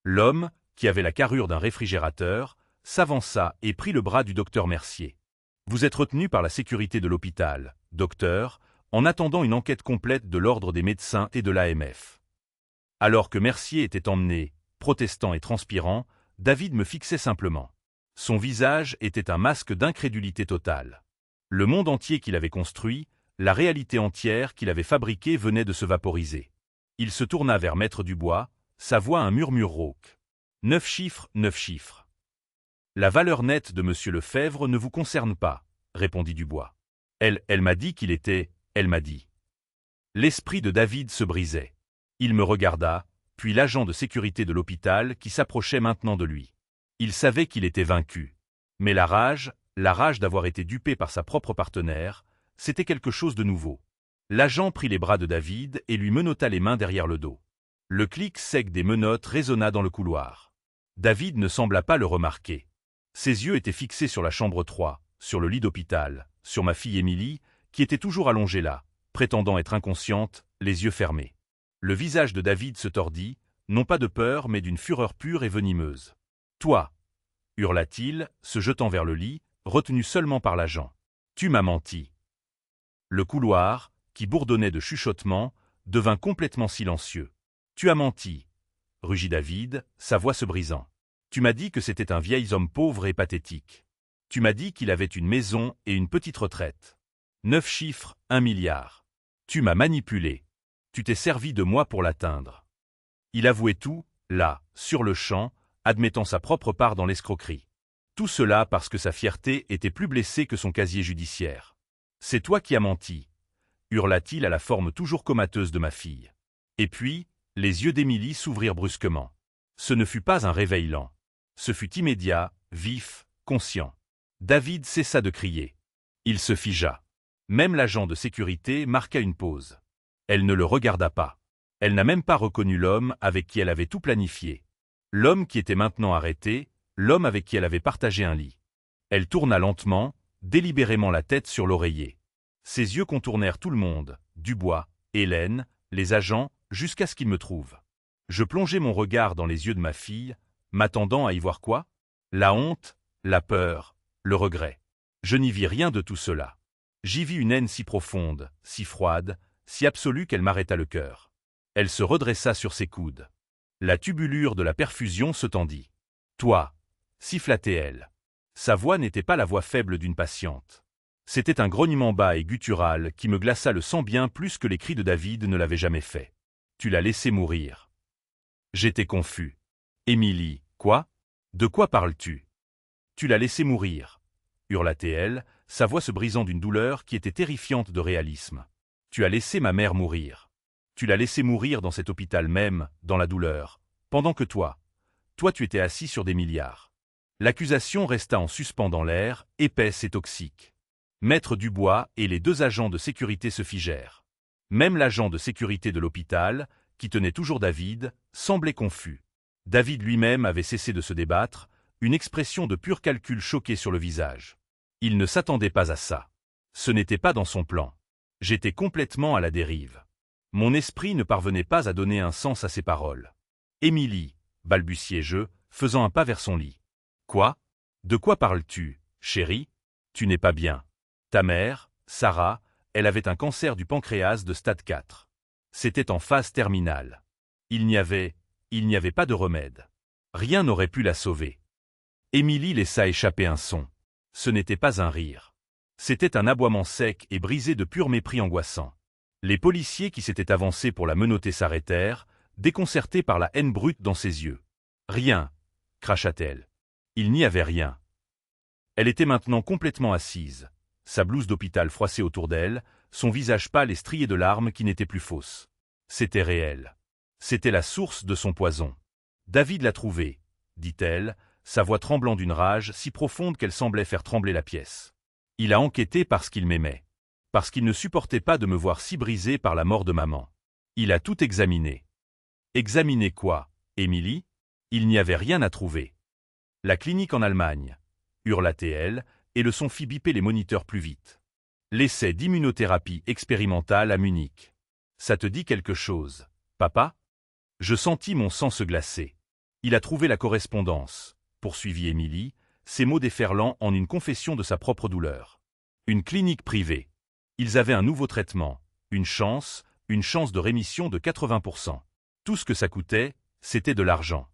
L'homme, qui avait la carrure d'un réfrigérateur, s'avança et prit le bras du docteur Mercier. Vous êtes retenu par la sécurité de l'hôpital, docteur, en attendant une enquête complète de l'ordre des médecins et de l'AMF. Alors que Mercier était emmené, protestant et transpirant, David me fixait simplement. Son visage était un masque d'incrédulité totale. Le monde entier qu'il avait construit, la réalité entière qu'il avait fabriquée venait de se vaporiser. Il se tourna vers Maître Dubois, sa voix un murmure rauque. 9 chiffres, 9 chiffres. La valeur nette de Monsieur Lefebvre ne vous concerne pas, répondit Dubois. Elle m'a dit qu'il était, elle m'a dit. L'esprit de David se brisait. Il me regarda, puis l'agent de sécurité de l'hôpital qui s'approchait maintenant de lui. Il savait qu'il était vaincu. Mais la rage d'avoir été dupé par sa propre partenaire, c'était quelque chose de nouveau. L'agent prit les bras de David et lui menotta les mains derrière le dos. Le clic sec des menottes résonna dans le couloir. David ne sembla pas le remarquer. Ses yeux étaient fixés sur la chambre 3, sur le lit d'hôpital, sur ma fille Émilie, qui était toujours allongée là, prétendant être inconsciente, les yeux fermés. Le visage de David se tordit, non pas de peur mais d'une fureur pure et venimeuse. « Toi !» hurla-t-il, se jetant vers le lit, retenu seulement par l'agent. « Tu m'as menti. » Le couloir, qui bourdonnait de chuchotements, devint complètement silencieux. « Tu as menti !» rugit David, sa voix se brisant. « Tu m'as dit que c'était un vieil homme pauvre et pathétique. Tu m'as dit qu'il avait une maison et une petite retraite. 9 chiffres, 1 milliard. Tu m'as manipulé. Tu t'es servi de moi pour l'atteindre. » Il avouait tout, là, sur le champ, admettant sa propre part dans l'escroquerie. Tout cela parce que sa fierté était plus blessée que son casier judiciaire. « C'est toi qui as menti !» hurla-t-il à la forme toujours comateuse de ma fille. Et puis, les yeux d'Émilie s'ouvrirent brusquement. Ce ne fut pas un réveil lent. Ce fut immédiat, vif, conscient. David cessa de crier. Il se figea. Même l'agent de sécurité marqua une pause. Elle ne le regarda pas. Elle n'a même pas reconnu l'homme avec qui elle avait tout planifié. L'homme qui était maintenant arrêté, l'homme avec qui elle avait partagé un lit. Elle tourna lentement, délibérément la tête sur l'oreiller. Ses yeux contournèrent tout le monde, Dubois, Hélène, les agents, jusqu'à ce qu'ils me trouvent. Je plongeai mon regard dans les yeux de ma fille, m'attendant à y voir quoi? La honte, la peur, le regret. Je n'y vis rien de tout cela. J'y vis une haine si profonde, si froide, si absolue qu'elle m'arrêta le cœur. Elle se redressa sur ses coudes. La tubulure de la perfusion se tendit. « Toi !» siffla-t-elle. Sa voix n'était pas la voix faible d'une patiente. C'était un grognement bas et guttural qui me glaça le sang bien plus que les cris de David ne l'avaient jamais fait. « Tu l'as laissé mourir. » J'étais confus. « Émilie, quoi? De quoi parles-tu? »« Tu l'as laissé mourir. » hurla-t-elle, sa voix se brisant d'une douleur qui était terrifiante de réalisme. « Tu as laissé ma mère mourir. Tu l'as laissé mourir dans cet hôpital même, dans la douleur, pendant que toi tu étais assis sur des milliards. » L'accusation resta en suspens dans l'air, épaisse et toxique. Maître Dubois et les 2 agents de sécurité se figèrent. Même l'agent de sécurité de l'hôpital, qui tenait toujours David, semblait confus. David lui-même avait cessé de se débattre, une expression de pur calcul choquée sur le visage. Il ne s'attendait pas à ça. Ce n'était pas dans son plan. J'étais complètement à la dérive. Mon esprit ne parvenait pas à donner un sens à ses paroles. « Émilie » balbutiai-je, faisant un pas vers son lit. « Quoi? De quoi parles-tu, chérie? Tu n'es pas bien. Ta mère, Sarah, elle avait un cancer du pancréas de stade 4. C'était en phase terminale. Il n'y avait pas de remède. Rien n'aurait pu la sauver. » Émilie laissa échapper un son. Ce n'était pas un rire. C'était un aboiement sec et brisé de pur mépris angoissant. Les policiers qui s'étaient avancés pour la menotter s'arrêtèrent, déconcertés par la haine brute dans ses yeux. « Rien. cracha-t-elle. Il n'y avait rien. Elle était maintenant complètement assise, sa blouse d'hôpital froissée autour d'elle, son visage pâle et strié de larmes qui n'étaient plus fausses. C'était réel. C'était la source de son poison. David l'a trouvé, dit-elle, sa voix tremblant d'une rage si profonde qu'elle semblait faire trembler la pièce. Il a enquêté parce qu'il m'aimait. Parce qu'il ne supportait pas de me voir si brisée par la mort de maman. Il a tout examiné. Examiné quoi, Émilie? Il n'y avait rien à trouver. La clinique en Allemagne, hurla-t-elle, et le son fit biper les moniteurs plus vite. L'essai d'immunothérapie expérimentale à Munich. Ça te dit quelque chose, papa? Je sentis mon sang se glacer. Il a trouvé la correspondance, poursuivit Émilie, ses mots déferlant en une confession de sa propre douleur. Une clinique privée. Ils avaient un nouveau traitement, une chance de rémission de 80%. Tout ce que ça coûtait, c'était de l'argent.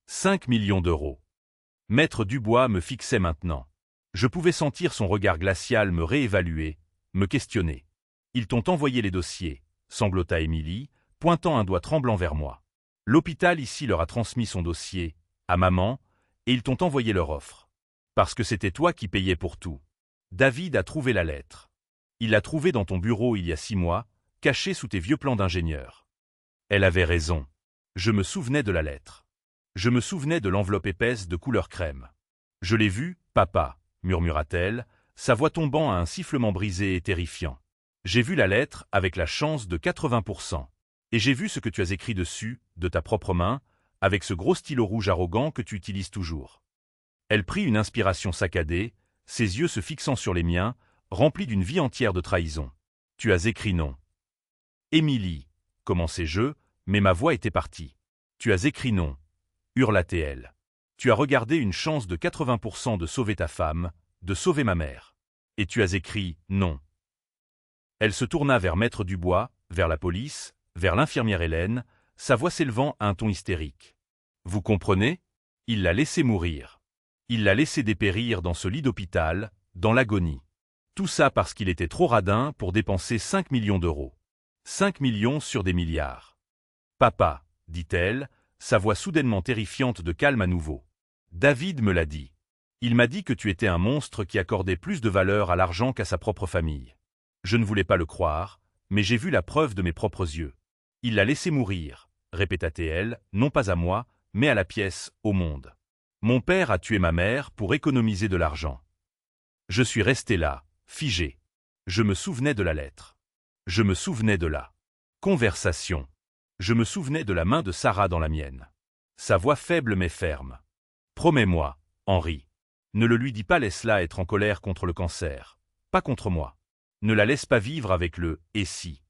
5 millions d'euros. Maître Dubois me fixait maintenant. Je pouvais sentir son regard glacial me réévaluer, me questionner. Ils t'ont envoyé les dossiers, sanglota Émilie, pointant un doigt tremblant vers moi. L'hôpital ici leur a transmis son dossier, à maman, et ils t'ont envoyé leur offre. Parce que c'était toi qui payais pour tout. David a trouvé la lettre. Il l'a trouvée dans ton bureau il y a 6 mois, cachée sous tes vieux plans d'ingénieur. Elle avait raison. Je me souvenais de la lettre. Je me souvenais de l'enveloppe épaisse de couleur crème. Je l'ai vue, papa, murmura-t-elle, sa voix tombant à un sifflement brisé et terrifiant. J'ai vu la lettre avec la chance de 80%. Et j'ai vu ce que tu as écrit dessus, de ta propre main, avec ce gros stylo rouge arrogant que tu utilises toujours. Elle prit une inspiration saccadée, ses yeux se fixant sur les miens, remplis d'une vie entière de trahison. Tu as écrit non. Émilie, commençai-je, mais ma voix était partie. Tu as écrit non, hurla-t-elle. Tu as regardé une chance de 80% de sauver ta femme, de sauver ma mère. Et tu as écrit non. Elle se tourna vers Maître Dubois, vers la police, vers l'infirmière Hélène, sa voix s'élevant à un ton hystérique. Vous comprenez? Il l'a laissé mourir. Il l'a laissé dépérir dans ce lit d'hôpital, dans l'agonie. Tout ça parce qu'il était trop radin pour dépenser 5 millions d'euros. 5 millions sur des milliards. Papa, dit-elle, sa voix soudainement terrifiante de calme à nouveau. David me l'a dit. Il m'a dit que tu étais un monstre qui accordait plus de valeur à l'argent qu'à sa propre famille. Je ne voulais pas le croire, mais j'ai vu la preuve de mes propres yeux. Il l'a laissé mourir, répéta-t-elle, non pas à moi, mais à la pièce, au monde. Mon père a tué ma mère pour économiser de l'argent. Je suis resté là, figé. Je me souvenais de la lettre. Je me souvenais de la conversation. Je me souvenais de la main de Sarah dans la mienne. Sa voix faible mais ferme. Promets-moi, Henri. Ne le lui dis pas, laisse-la être en colère contre le cancer. Pas contre moi. Ne la laisse pas vivre avec le « et si ».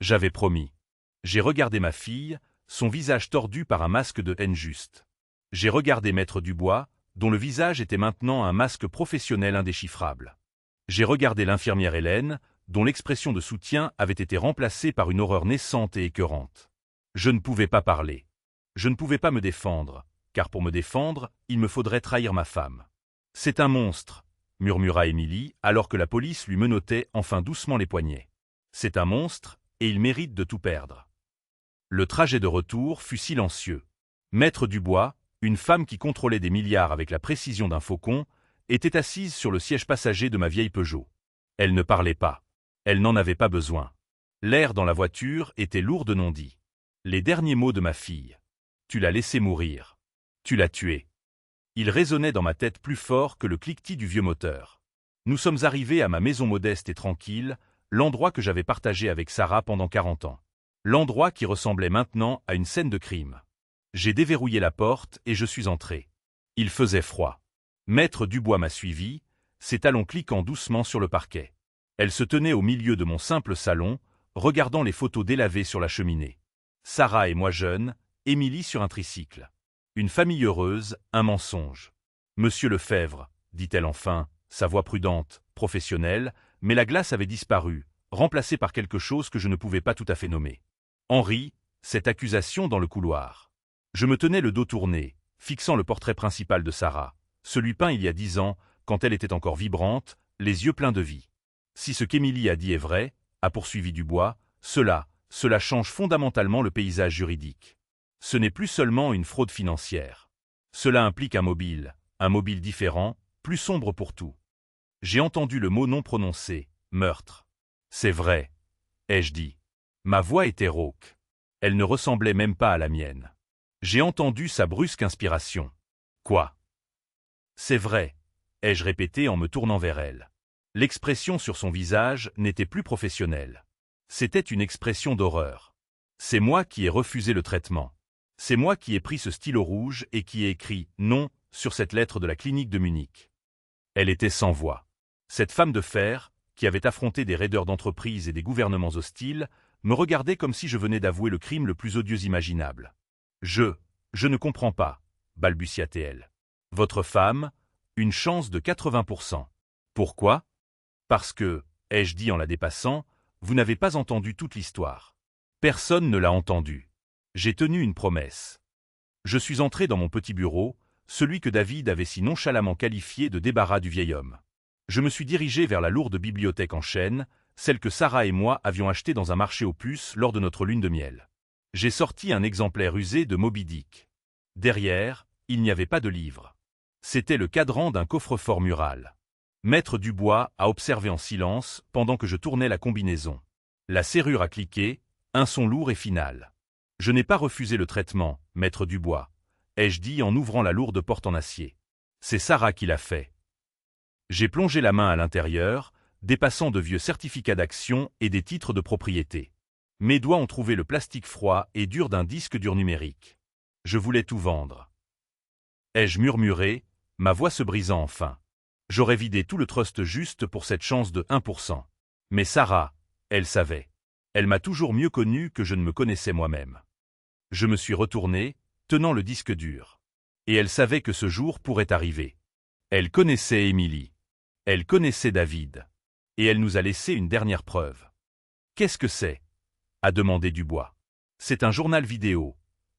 J'avais promis. J'ai regardé ma fille, son visage tordu par un masque de haine juste. J'ai regardé Maître Dubois, dont le visage était maintenant un masque professionnel indéchiffrable. J'ai regardé l'infirmière Hélène, dont l'expression de soutien avait été remplacée par une horreur naissante et écœurante. Je ne pouvais pas parler. Je ne pouvais pas me défendre, car pour me défendre, il me faudrait trahir ma femme. C'est un monstre, murmura Émilie, alors que la police lui menottait enfin doucement les poignets. C'est un monstre, et il mérite de tout perdre. Le trajet de retour fut silencieux. Maître Dubois, une femme qui contrôlait des milliards avec la précision d'un faucon, était assise sur le siège passager de ma vieille Peugeot. Elle ne parlait pas. Elle n'en avait pas besoin. L'air dans la voiture était lourd de non-dits. Les derniers mots de ma fille. Tu l'as laissé mourir. Tu l'as tué. Il résonnait dans ma tête plus fort que le cliquetis du vieux moteur. Nous sommes arrivés à ma maison modeste et tranquille, l'endroit que j'avais partagé avec Sarah pendant 40 ans. L'endroit qui ressemblait maintenant à une scène de crime. J'ai déverrouillé la porte et je suis entré. Il faisait froid. Maître Dubois m'a suivi, ses talons cliquant doucement sur le parquet. Elle se tenait au milieu de mon simple salon, regardant les photos délavées sur la cheminée. Sarah et moi jeunes, Émilie sur un tricycle. Une famille heureuse, un mensonge. Monsieur Lefebvre, dit-elle enfin, sa voix prudente, professionnelle, mais la glace avait disparu, remplacée par quelque chose que je ne pouvais pas tout à fait nommer. Henri, cette accusation dans le couloir. Je me tenais le dos tourné, fixant le portrait principal de Sarah, celui peint il y a 10 ans, quand elle était encore vibrante, les yeux pleins de vie. Si ce qu'Émilie a dit est vrai, a poursuivi Dubois, cela change fondamentalement le paysage juridique. Ce n'est plus seulement une fraude financière. Cela implique un mobile différent, plus sombre pour tout. J'ai entendu le mot non prononcé, meurtre. C'est vrai, ai-je dit. Ma voix était rauque. Elle ne ressemblait même pas à la mienne. J'ai entendu sa brusque inspiration. Quoi? C'est vrai, ai-je répété en me tournant vers elle. L'expression sur son visage n'était plus professionnelle. C'était une expression d'horreur. C'est moi qui ai refusé le traitement. C'est moi qui ai pris ce stylo rouge et qui ai écrit « non » sur cette lettre de la clinique de Munich. Elle était sans voix. Cette femme de fer, qui avait affronté des raideurs d'entreprise et des gouvernements hostiles, me regardait comme si je venais d'avouer le crime le plus odieux imaginable. Je ne comprends pas, balbutia-t-elle. Votre femme, une chance de 80%. Pourquoi? Parce que, ai-je dit en la dépassant, vous n'avez pas entendu toute l'histoire. Personne ne l'a entendue. J'ai tenu une promesse. Je suis entré dans mon petit bureau, celui que David avait si nonchalamment qualifié de débarras du vieil homme. Je me suis dirigé vers la lourde bibliothèque en chêne, celle que Sarah et moi avions achetée dans un marché aux puces lors de notre lune de miel. J'ai sorti un exemplaire usé de Moby Dick. Derrière, il n'y avait pas de livre. C'était le cadran d'un coffre-fort mural. Maître Dubois a observé en silence pendant que je tournais la combinaison. La serrure a cliqué, un son lourd et final. Je n'ai pas refusé le traitement, Maître Dubois, ai-je dit en ouvrant la lourde porte en acier. C'est Sarah qui l'a fait. J'ai plongé la main à l'intérieur, dépassant de vieux certificats d'action et des titres de propriété. Mes doigts ont trouvé le plastique froid et dur d'un disque dur numérique. Je voulais tout vendre. Ai-je murmuré, ma voix se brisant enfin. J'aurais vidé tout le trust juste pour cette chance de 1%. Mais Sarah, elle savait. Elle m'a toujours mieux connu que je ne me connaissais moi-même. Je me suis retourné, tenant le disque dur. Et elle savait que ce jour pourrait arriver. Elle connaissait Émilie. Elle connaissait David. Et elle nous a laissé une dernière preuve. Qu'est-ce que c'est? A demandé Dubois. C'est un journal vidéo,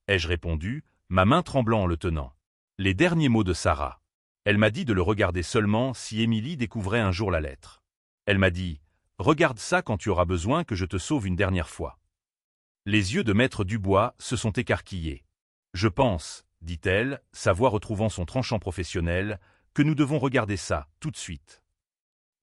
ai-je répondu, ma main tremblant en le tenant. Les derniers mots de Sarah. Elle m'a dit de le regarder seulement si Émilie découvrait un jour la lettre. Elle m'a dit « Regarde ça quand tu auras besoin que je te sauve une dernière fois. » Les yeux de Maître Dubois se sont écarquillés. « Je pense, dit-elle, sa voix retrouvant son tranchant professionnel, que nous devons regarder ça, tout de suite. »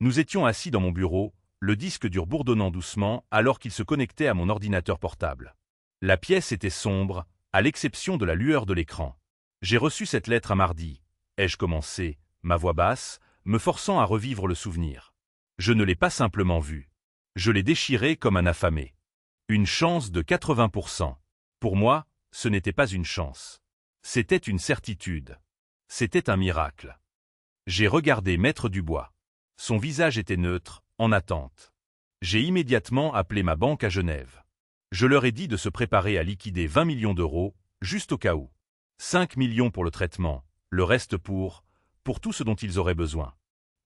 Nous étions assis dans mon bureau, le disque dur bourdonnant doucement alors qu'il se connectait à mon ordinateur portable. La pièce était sombre, à l'exception de la lueur de l'écran. J'ai reçu cette lettre un mardi, ai-je commencé, ma voix basse, me forçant à revivre le souvenir. Je ne l'ai pas simplement vue. Je l'ai déchirée comme un affamé. Une chance de 80%. Pour moi, ce n'était pas une chance. C'était une certitude. C'était un miracle. J'ai regardé Maître Dubois. Son visage était neutre, en attente. J'ai immédiatement appelé ma banque à Genève. Je leur ai dit de se préparer à liquider 20 millions d'euros, juste au cas où. 5 millions pour le traitement, le reste pour tout ce dont ils auraient besoin.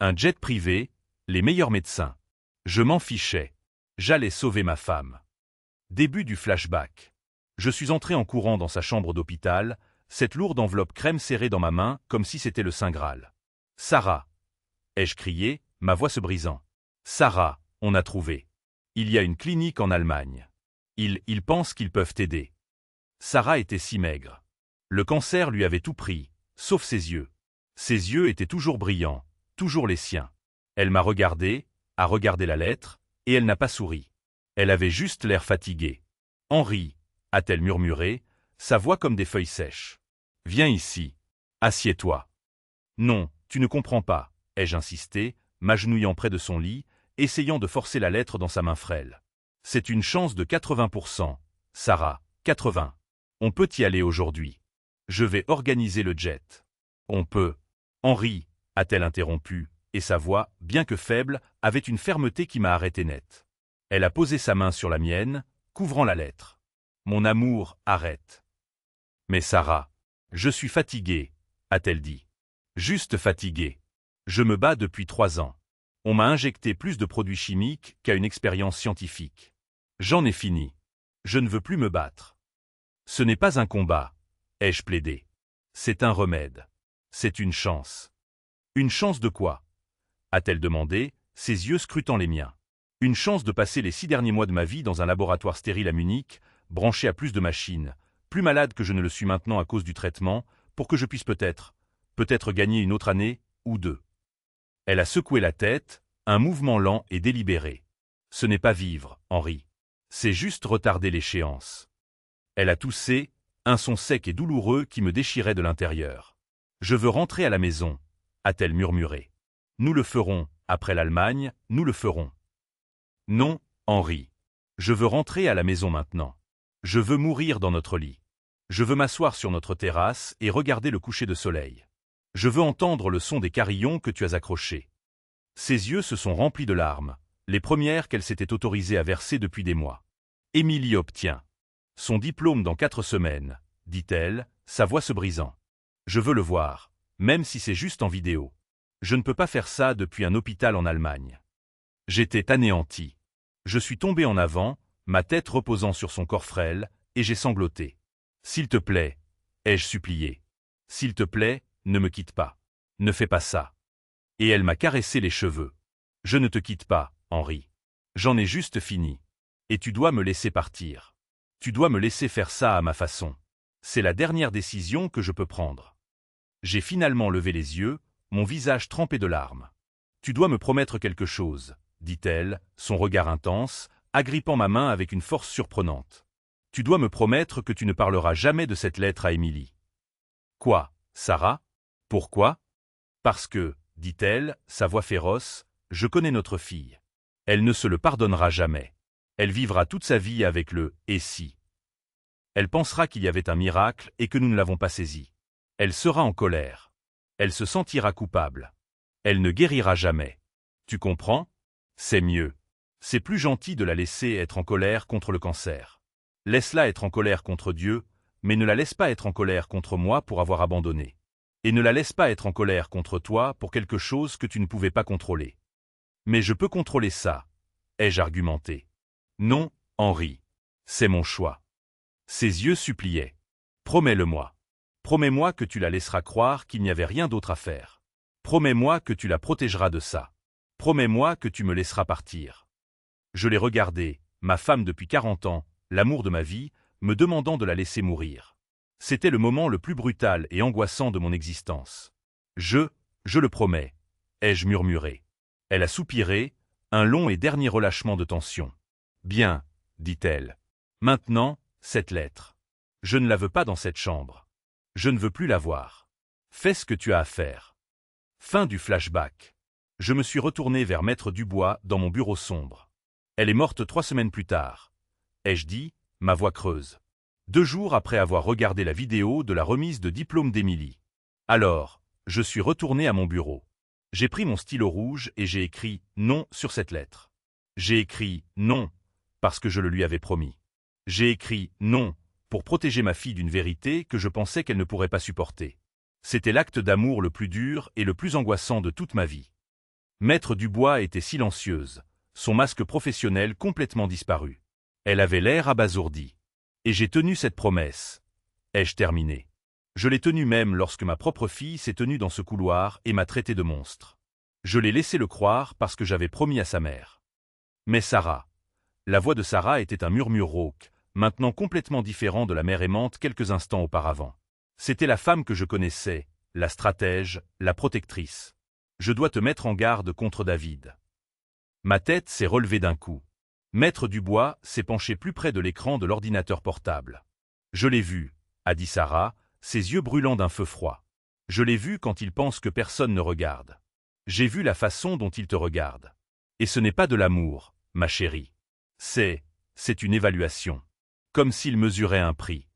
Un jet privé, les meilleurs médecins. Je m'en fichais. J'allais sauver ma femme. Début du flashback. Je suis entré en courant dans sa chambre d'hôpital, cette lourde enveloppe crème serrée dans ma main comme si c'était le Saint Graal. « Sarah !» ai-je crié, ma voix se brisant. « Sarah, on a trouvé. Il y a une clinique en Allemagne. Ils pensent qu'ils peuvent t'aider. » Sarah était si maigre. Le cancer lui avait tout pris, sauf ses yeux. Ses yeux étaient toujours brillants, toujours les siens. Elle m'a regardé, a regardé la lettre, et elle n'a pas souri. Elle avait juste l'air fatiguée. « Henri !» a-t-elle murmuré, sa voix comme des feuilles sèches. « Viens ici. Assieds-toi. »« Non, tu ne comprends pas, » ai-je insisté, m'agenouillant près de son lit, essayant de forcer la lettre dans sa main frêle. « C'est une chance de 80%, Sarah, 80. On peut y aller aujourd'hui. Je vais organiser le jet. »« On peut. »« Henri !» a-t-elle interrompu, et sa voix, bien que faible, avait une fermeté qui m'a arrêté net. Elle a posé sa main sur la mienne, couvrant la lettre. « Mon amour, arrête. »« Mais Sarah, je suis fatiguée, » a-t-elle dit. « Juste fatiguée. Je me bats depuis 3 ans. On m'a injecté plus de produits chimiques qu'à une expérience scientifique. J'en ai fini. Je ne veux plus me battre. Ce n'est pas un combat, ai-je plaidé. C'est un remède. C'est une chance. »« Une chance de quoi ?» a-t-elle demandé, ses yeux scrutant les miens. « Une chance de passer les 6 derniers mois de ma vie dans un laboratoire stérile à Munich, branché à plus de machines, plus malade que je ne le suis maintenant à cause du traitement, pour que je puisse peut-être gagner une autre année, ou deux. Elle a secoué la tête, un mouvement lent et délibéré. Ce n'est pas vivre, Henri. C'est juste retarder l'échéance. Elle a toussé, un son sec et douloureux qui me déchirait de l'intérieur. Je veux rentrer à la maison, a-t-elle murmuré. Nous le ferons, après l'Allemagne, nous le ferons. Non, Henri. Je veux rentrer à la maison maintenant. Je veux mourir dans notre lit. Je veux m'asseoir sur notre terrasse et regarder le coucher de soleil. Je veux entendre le son des carillons que tu as accrochés. Ses yeux se sont remplis de larmes, les premières qu'elle s'était autorisée à verser depuis des mois. Émilie obtient son diplôme dans 4 semaines, dit-elle, sa voix se brisant. Je veux le voir, même si c'est juste en vidéo. Je ne peux pas faire ça depuis un hôpital en Allemagne. J'étais anéanti. Je suis tombé en avant, ma tête reposant sur son corps frêle, et j'ai sangloté. S'il te plaît, ai-je supplié. S'il te plaît, ne me quitte pas. Ne fais pas ça. Et elle m'a caressé les cheveux. Je ne te quitte pas, Henri. J'en ai juste fini. Et tu dois me laisser partir. Tu dois me laisser faire ça à ma façon. C'est la dernière décision que je peux prendre. J'ai finalement levé les yeux, mon visage trempé de larmes. Tu dois me promettre quelque chose, dit-elle, son regard intense, agrippant ma main avec une force surprenante. Tu dois me promettre que tu ne parleras jamais de cette lettre à Émilie. Quoi, Sarah? Pourquoi? Parce que, dit-elle, sa voix féroce, je connais notre fille. Elle ne se le pardonnera jamais. Elle vivra toute sa vie avec le « et si ». Elle pensera qu'il y avait un miracle et que nous ne l'avons pas saisi. Elle sera en colère. Elle se sentira coupable. Elle ne guérira jamais. Tu comprends? C'est mieux. C'est plus gentil de la laisser être en colère contre le cancer. Laisse-la être en colère contre Dieu, mais ne la laisse pas être en colère contre moi pour avoir abandonné. Et ne la laisse pas être en colère contre toi pour quelque chose que tu ne pouvais pas contrôler. Mais je peux contrôler ça, ai-je argumenté. Non, Henri. C'est mon choix. Ses yeux suppliaient. Promets-le-moi. Promets-moi que tu la laisseras croire qu'il n'y avait rien d'autre à faire. Promets-moi que tu la protégeras de ça. Promets-moi que tu me laisseras partir. Je l'ai regardée, ma femme depuis 40 ans, l'amour de ma vie, me demandant de la laisser mourir. C'était le moment le plus brutal et angoissant de mon existence. Je le promets, ai-je murmuré. Elle a soupiré, un long et dernier relâchement de tension. Bien, dit-elle. Maintenant, cette lettre. Je ne la veux pas dans cette chambre. Je ne veux plus la voir. Fais ce que tu as à faire. Fin du flashback. Je me suis retourné vers Maître Dubois dans mon bureau sombre. Elle est morte 3 semaines plus tard. Ai-je dit, ma voix creuse. 2 jours après avoir regardé la vidéo de la remise de diplôme d'Émilie. Alors, je suis retourné à mon bureau. J'ai pris mon stylo rouge et j'ai écrit « non » sur cette lettre. J'ai écrit « non » parce que je le lui avais promis. J'ai écrit « non » pour protéger ma fille d'une vérité que je pensais qu'elle ne pourrait pas supporter. C'était l'acte d'amour le plus dur et le plus angoissant de toute ma vie. Maître Dubois était silencieuse, son masque professionnel complètement disparu. Elle avait l'air abasourdie. Et j'ai tenu cette promesse. Ai-je terminé? Je l'ai tenue même lorsque ma propre fille s'est tenue dans ce couloir et m'a traité de monstre. Je l'ai laissé le croire parce que j'avais promis à sa mère. Mais Sarah. La voix de Sarah était un murmure rauque, maintenant complètement différent de la mère aimante quelques instants auparavant. C'était la femme que je connaissais, la stratège, la protectrice. Je dois te mettre en garde contre David. Ma tête s'est relevée d'un coup. Maître Dubois s'est penché plus près de l'écran de l'ordinateur portable. Je l'ai vu, a dit Sarah, ses yeux brûlant d'un feu froid. Je l'ai vu quand il pense que personne ne regarde. J'ai vu la façon dont il te regarde. Et ce n'est pas de l'amour, ma chérie. C'est une évaluation. Comme s'il mesurait un prix.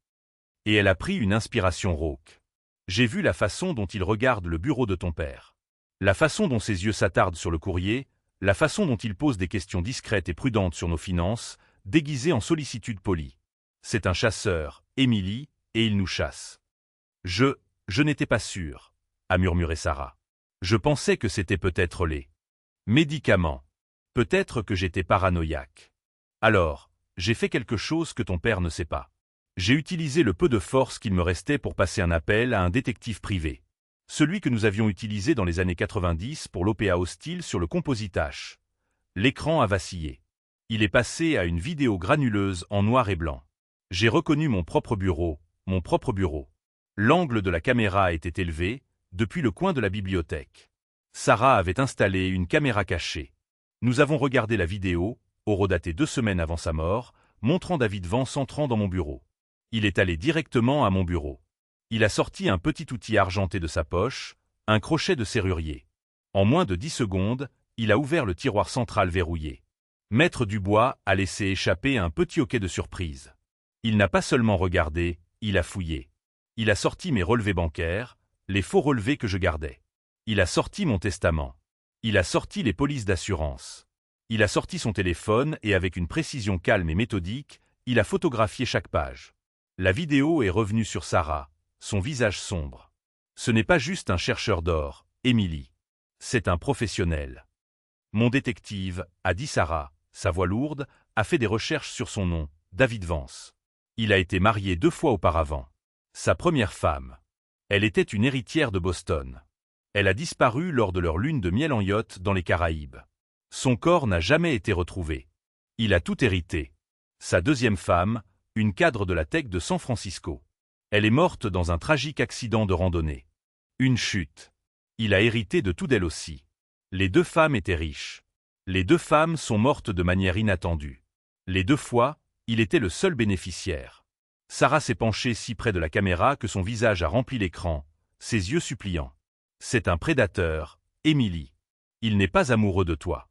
Et elle a pris une inspiration rauque. J'ai vu la façon dont il regarde le bureau de ton père. La façon dont ses yeux s'attardent sur le courrier, la façon dont il pose des questions discrètes et prudentes sur nos finances, déguisées en sollicitude polie. C'est un chasseur, Émilie, et il nous chasse. Je n'étais pas sûr, a murmuré Sarah. Je pensais que c'était peut-être les médicaments. Peut-être que j'étais paranoïaque. Alors, j'ai fait quelque chose que ton père ne sait pas. J'ai utilisé le peu de force qu'il me restait pour passer un appel à un détective privé. Celui que nous avions utilisé dans les années 90 pour l'OPA hostile sur le Composite H. L'écran a vacillé. Il est passé à une vidéo granuleuse en noir et blanc. J'ai reconnu mon propre bureau. L'angle de la caméra était élevé, depuis le coin de la bibliothèque. Sarah avait installé une caméra cachée. Nous avons regardé la vidéo, horodatée 2 semaines avant sa mort, montrant David Vance entrant dans mon bureau. Il est allé directement à mon bureau. Il a sorti un petit outil argenté de sa poche, un crochet de serrurier. En moins de 10 secondes, il a ouvert le tiroir central verrouillé. Maître Dubois a laissé échapper un petit hoquet de surprise. Il n'a pas seulement regardé, il a fouillé. Il a sorti mes relevés bancaires, les faux relevés que je gardais. Il a sorti mon testament. Il a sorti les polices d'assurance. Il a sorti son téléphone et avec une précision calme et méthodique, il a photographié chaque page. La vidéo est revenue sur Sarah, son visage sombre. Ce n'est pas juste un chercheur d'or, Émilie. C'est un professionnel. Mon détective, a dit Sarah, sa voix lourde, a fait des recherches sur son nom, David Vance. Il a été marié 2 fois auparavant. Sa première femme. Elle était une héritière de Boston. Elle a disparu lors de leur lune de miel en yacht dans les Caraïbes. Son corps n'a jamais été retrouvé. Il a tout hérité. Sa deuxième femme, une cadre de la Tech de San Francisco. Elle est morte dans un tragique accident de randonnée. Une chute. Il a hérité de tout d'elle aussi. Les 2 femmes étaient riches. Les 2 femmes sont mortes de manière inattendue. Les 2 fois, il était le seul bénéficiaire. Sarah s'est penchée si près de la caméra que son visage a rempli l'écran, ses yeux suppliants. C'est un prédateur, Émilie. Il n'est pas amoureux de toi.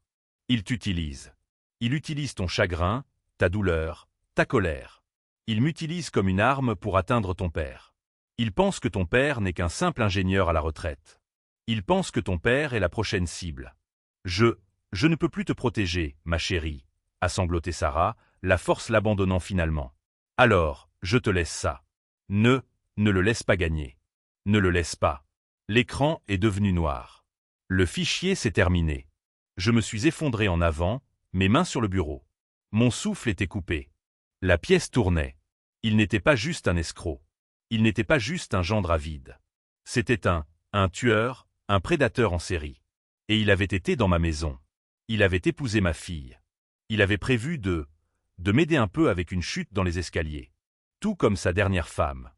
Il t'utilise. Il utilise ton chagrin, ta douleur, ta colère. Il m'utilise comme une arme pour atteindre ton père. Il pense que ton père n'est qu'un simple ingénieur à la retraite. Il pense que ton père est la prochaine cible. Je ne peux plus te protéger, ma chérie, a sangloté Sarah, la force l'abandonnant finalement. Alors, je te laisse ça. Ne le laisse pas gagner. Ne le laisse pas. L'écran est devenu noir. Le fichier s'est terminé. Je me suis effondré en avant, mes mains sur le bureau. Mon souffle était coupé. La pièce tournait. Il n'était pas juste un escroc. Il n'était pas juste un gendre avide. C'était un tueur, un prédateur en série. Et il avait été dans ma maison. Il avait épousé ma fille. Il avait prévu de m'aider un peu avec une chute dans les escaliers. Tout comme sa dernière femme.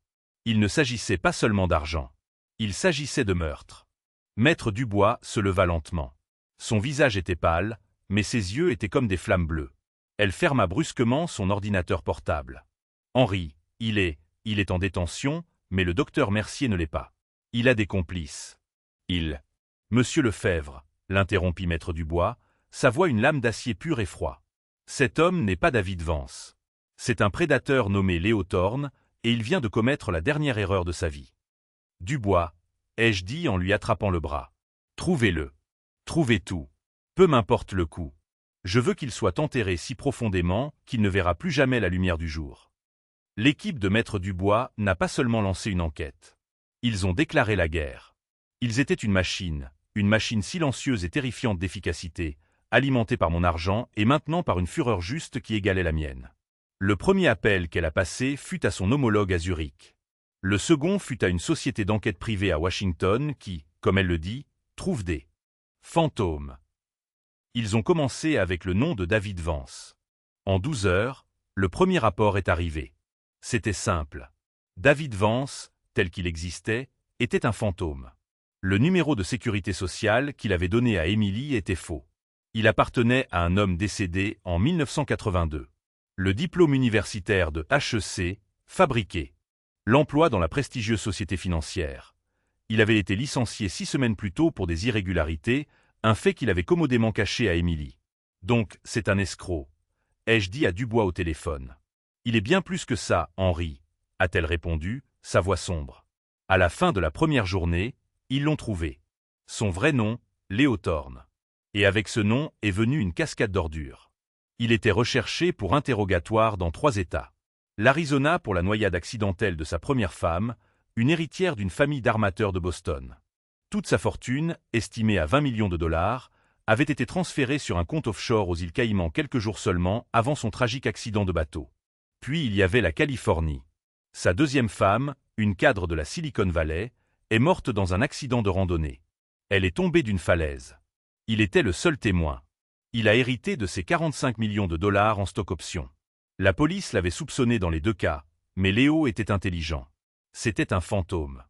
Il ne s'agissait pas seulement d'argent. Il s'agissait de meurtre. Maître Dubois se leva lentement. Son visage était pâle, mais ses yeux étaient comme des flammes bleues. Elle ferma brusquement son ordinateur portable. Henri, il est en détention, mais le docteur Mercier ne l'est pas. Il a des complices. Monsieur Lefebvre, l'interrompit Maître Dubois, sa voix une lame d'acier pur et froid. Cet homme n'est pas David Vance. C'est un prédateur nommé Léo Thorne, et il vient de commettre la dernière erreur de sa vie. Dubois, ai-je dit en lui attrapant le bras. Trouvez-le. Trouvez tout. Peu m'importe le coup. Je veux qu'il soit enterré si profondément qu'il ne verra plus jamais la lumière du jour. L'équipe de Maître Dubois n'a pas seulement lancé une enquête. Ils ont déclaré la guerre. Ils étaient une machine silencieuse et terrifiante d'efficacité, alimentée par mon argent et maintenant par une fureur juste qui égalait la mienne. Le premier appel qu'elle a passé fut à son homologue à Zurich. Le second fut à une société d'enquête privée à Washington qui, comme elle le dit, trouve des fantômes. Ils ont commencé avec le nom de David Vance. En 12 heures, le premier rapport est arrivé. C'était simple. David Vance, tel qu'il existait, était un fantôme. Le numéro de sécurité sociale qu'il avait donné à Émilie était faux. Il appartenait à un homme décédé en 1982. Le diplôme universitaire de HEC, fabriqué. L'emploi dans la prestigieuse société financière. Il avait été licencié 6 semaines plus tôt pour des irrégularités, un fait qu'il avait commodément caché à Émilie. Donc, c'est un escroc, ai-je dit à Dubois au téléphone. Il est bien plus que ça, Henri, a-t-elle répondu, sa voix sombre. À la fin de la première journée, ils l'ont trouvé. Son vrai nom, Léo Thorne. Et avec ce nom est venue une cascade d'ordures. Il était recherché pour interrogatoire dans 3 États. L'Arizona pour la noyade accidentelle de sa première femme, une héritière d'une famille d'armateurs de Boston. Toute sa fortune, estimée à 20 millions de dollars, avait été transférée sur un compte offshore aux îles Caïmans quelques jours seulement avant son tragique accident de bateau. Puis il y avait la Californie. Sa deuxième femme, une cadre de la Silicon Valley, est morte dans un accident de randonnée. Elle est tombée d'une falaise. Il était le seul témoin. Il a hérité de ses 45 millions de dollars en stock options. La police l'avait soupçonné dans les 2 cas, mais Léo était intelligent. C'était un fantôme.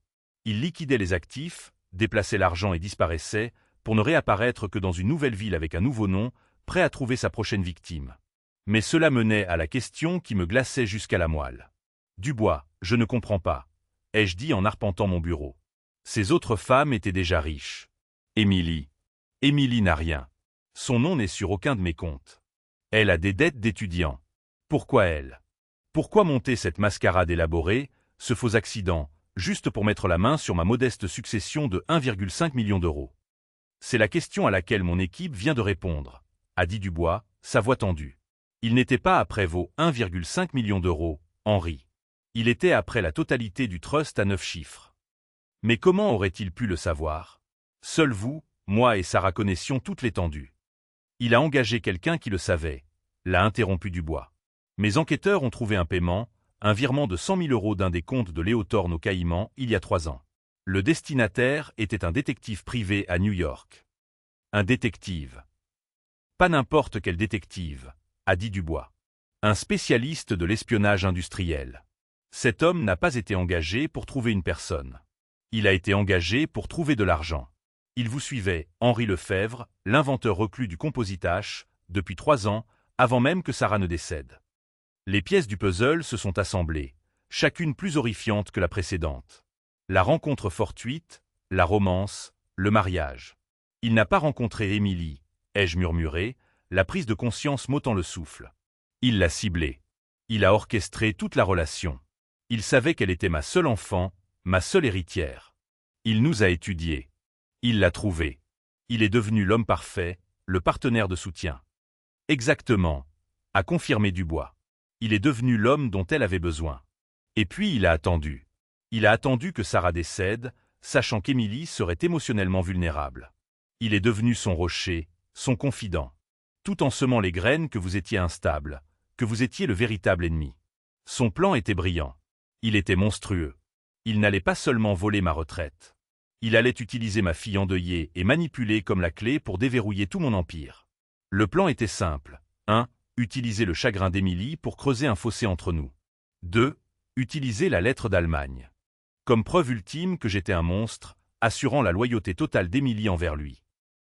Il liquidait les actifs, déplaçait l'argent et disparaissait, pour ne réapparaître que dans une nouvelle ville avec un nouveau nom, prêt à trouver sa prochaine victime. Mais cela menait à la question qui me glaçait jusqu'à la moelle. Dubois, je ne comprends pas, ai-je dit en arpentant mon bureau. Ces autres femmes étaient déjà riches. Émilie. Émilie n'a rien. Son nom n'est sur aucun de mes comptes. Elle a des dettes d'étudiant. Pourquoi elle? Pourquoi monter cette mascarade élaborée, ce faux accident, juste pour mettre la main sur ma modeste succession de 1,5 million d'euros? C'est la question à laquelle mon équipe vient de répondre, a dit Dubois, sa voix tendue. Il n'était pas après vos 1,5 million d'euros, Henri. Il était après la totalité du trust à 9 chiffres. Mais comment aurait-il pu le savoir? Seuls vous, moi et Sarah connaissions toute l'étendue. Il a engagé quelqu'un qui le savait, l'a interrompu Dubois. Mes enquêteurs ont trouvé un paiement, un virement de 100 000 euros d'un des comptes de Léo Thorne aux Caïmans il y a 3 ans. Le destinataire était un détective privé à New York. Un détective. Pas n'importe quel détective, a dit Dubois. Un spécialiste de l'espionnage industriel. Cet homme n'a pas été engagé pour trouver une personne. Il a été engagé pour trouver de l'argent. Il vous suivait, Henri Lefebvre, l'inventeur reclus du compositage, depuis 3 ans, avant même que Sarah ne décède. Les pièces du puzzle se sont assemblées, chacune plus horrifiante que la précédente. La rencontre fortuite, la romance, le mariage. Il n'a pas rencontré Émilie, ai-je murmuré, la prise de conscience m'ôtant le souffle. Il l'a ciblée. Il a orchestré toute la relation. Il savait qu'elle était ma seule enfant, ma seule héritière. Il nous a étudiés. Il l'a trouvée. Il est devenu l'homme parfait, le partenaire de soutien. Exactement, a confirmé Dubois. Il est devenu l'homme dont elle avait besoin. Et puis il a attendu. Il a attendu que Sarah décède, sachant qu'Émilie serait émotionnellement vulnérable. Il est devenu son rocher, son confident. Tout en semant les graines que vous étiez instable, que vous étiez le véritable ennemi. Son plan était brillant. Il était monstrueux. Il n'allait pas seulement voler ma retraite. Il allait utiliser ma fille endeuillée et manipuler comme la clé pour déverrouiller tout mon empire. Le plan était simple. 1. Utiliser le chagrin d'Émilie pour creuser un fossé entre nous. 2. Utiliser la lettre d'Allemagne. Comme preuve ultime que j'étais un monstre, assurant la loyauté totale d'Émilie envers lui.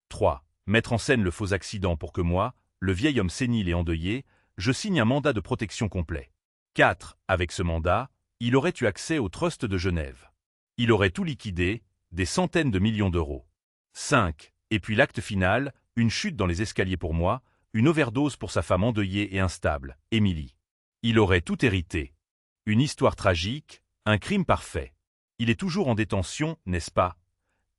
3. Mettre en scène le faux accident pour que moi, le vieil homme sénile et endeuillé, je signe un mandat de protection complet. 4. Avec ce mandat, il aurait eu accès au trust de Genève. Il aurait tout liquidé, des centaines de millions d'euros. 5. Et puis l'acte final, une chute dans les escaliers pour moi, une overdose pour sa femme endeuillée et instable, Émilie. Il aurait tout hérité. Une histoire tragique, un crime parfait. Il est toujours en détention, n'est-ce pas?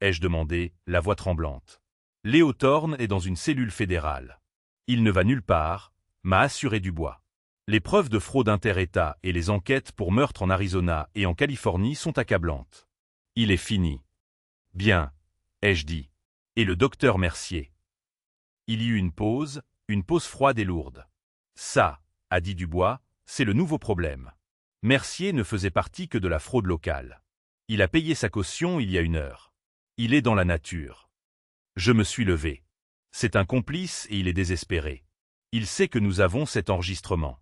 Ai-je demandé, la voix tremblante. Léo Thorne est dans une cellule fédérale. Il ne va nulle part, m'a assuré Dubois. Les preuves de fraude inter-État et les enquêtes pour meurtre en Arizona et en Californie sont accablantes. Il est fini. Bien, ai-je dit. Et le docteur Mercier? Il y eut une pause froide et lourde. Ça, a dit Dubois, c'est le nouveau problème. Mercier ne faisait partie que de la fraude locale. Il a payé sa caution il y a 1 heure. Il est dans la nature. Je me suis levé. C'est un complice et il est désespéré. Il sait que nous avons cet enregistrement.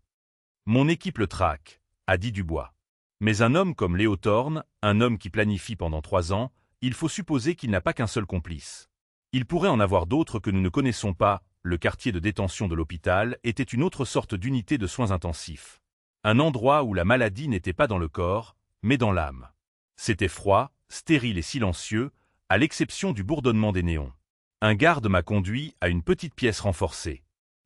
Mon équipe le traque, a dit Dubois. Mais un homme comme Léo Thorne, un homme qui planifie pendant 3 ans, il faut supposer qu'il n'a pas qu'un seul complice. Il pourrait en avoir d'autres que nous ne connaissons pas. Le quartier de détention de l'hôpital était une autre sorte d'unité de soins intensifs. Un endroit où la maladie n'était pas dans le corps, mais dans l'âme. C'était froid, stérile et silencieux, à l'exception du bourdonnement des néons. Un garde m'a conduit à une petite pièce renforcée.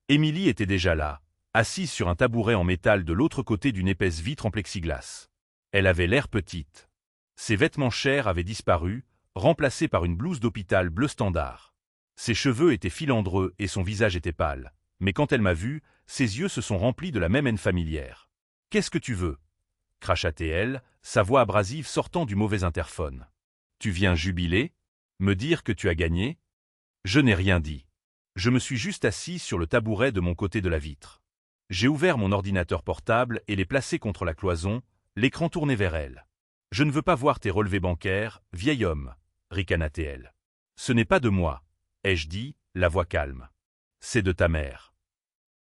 Émilie était déjà là, assise sur un tabouret en métal de l'autre côté d'une épaisse vitre en plexiglas. Elle avait l'air petite. Ses vêtements chers avaient disparu, remplacés par une blouse d'hôpital bleu standard. Ses cheveux étaient filandreux et son visage était pâle, mais quand elle m'a vu, ses yeux se sont remplis de la même haine familière. « Qu'est-ce que tu veux » cracha-t-elle, sa voix abrasive sortant du mauvais interphone. « Tu viens jubiler? Me dire que tu as gagné ?» Je n'ai rien dit. Je me suis juste assis sur le tabouret de mon côté de la vitre. J'ai ouvert mon ordinateur portable et l'ai placé contre la cloison, l'écran tourné vers elle. « Je ne veux pas voir tes relevés bancaires, vieil homme, » ricana-t-elle. « Ce n'est pas de moi. » ai-je dit, la voix calme. C'est de ta mère.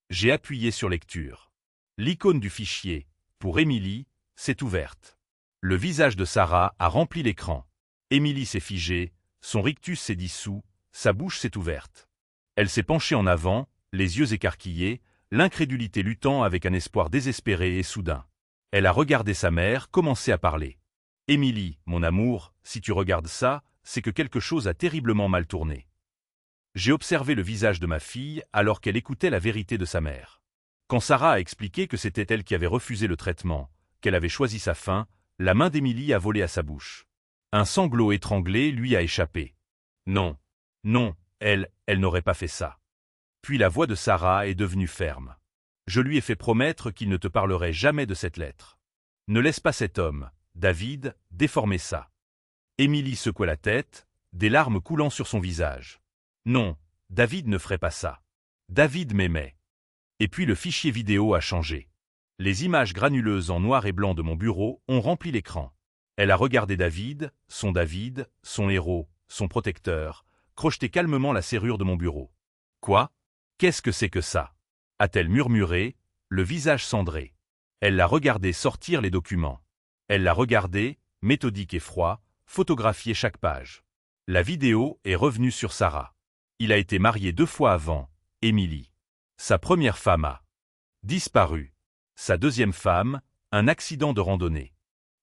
J'ai appuyé sur lecture. L'icône du fichier, pour Émilie, s'est ouverte. Le visage de Sarah a rempli l'écran. Émilie s'est figée, son rictus s'est dissous, sa bouche s'est ouverte. Elle s'est penchée en avant, les yeux écarquillés, l'incrédulité luttant avec un espoir désespéré et soudain. Elle a regardé sa mère, commencé à parler. « Émilie, mon amour, si tu regardes ça, c'est que quelque chose a terriblement mal tourné. » J'ai observé le visage de ma fille alors qu'elle écoutait la vérité de sa mère. Quand Sarah a expliqué que c'était elle qui avait refusé le traitement, qu'elle avait choisi sa fin, la main d'Émilie a volé à sa bouche. Un sanglot étranglé lui a échappé. Non, non, elle n'aurait pas fait ça. Puis la voix de Sarah est devenue ferme. Je lui ai fait promettre qu'il ne te parlerait jamais de cette lettre. Ne laisse pas cet homme, David, déformer ça. Émilie secouait la tête, des larmes coulant sur son visage. Non, David ne ferait pas ça. David m'aimait. Et puis le fichier vidéo a changé. Les images granuleuses en noir et blanc de mon bureau ont rempli l'écran. Elle a regardé David, son héros, son protecteur, crocheter calmement la serrure de mon bureau. Quoi? Qu'est-ce que c'est que ça? A-t-elle murmuré, le visage cendré. Elle l'a regardé sortir les documents. Elle l'a regardé, méthodique et froid, photographier chaque page. La vidéo est revenue sur Sarah. Il a été marié 2 fois avant, Émilie. Sa première femme a disparu. Sa deuxième femme, un accident de randonnée.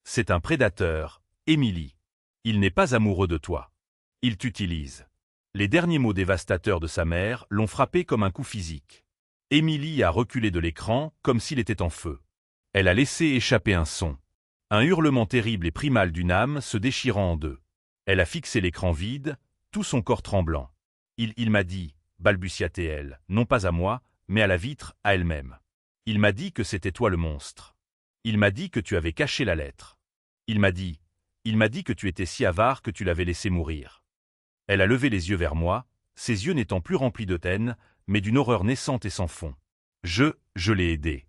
C'est un prédateur, Émilie. Il n'est pas amoureux de toi. Il t'utilise. Les derniers mots dévastateurs de sa mère l'ont frappé comme un coup physique. Émilie a reculé de l'écran comme s'il était en feu. Elle a laissé échapper un son. Un hurlement terrible et primal d'une âme se déchirant en deux. Elle a fixé l'écran vide, tout son corps tremblant. Il m'a dit, balbutia-t-elle, non pas à moi, mais à la vitre, à elle-même. Il m'a dit que c'était toi le monstre. Il m'a dit que tu avais caché la lettre. Il m'a dit que tu étais si avare que tu l'avais laissé mourir. Elle a levé les yeux vers moi, ses yeux n'étant plus remplis de haine, mais d'une horreur naissante et sans fond. Je l'ai aidée.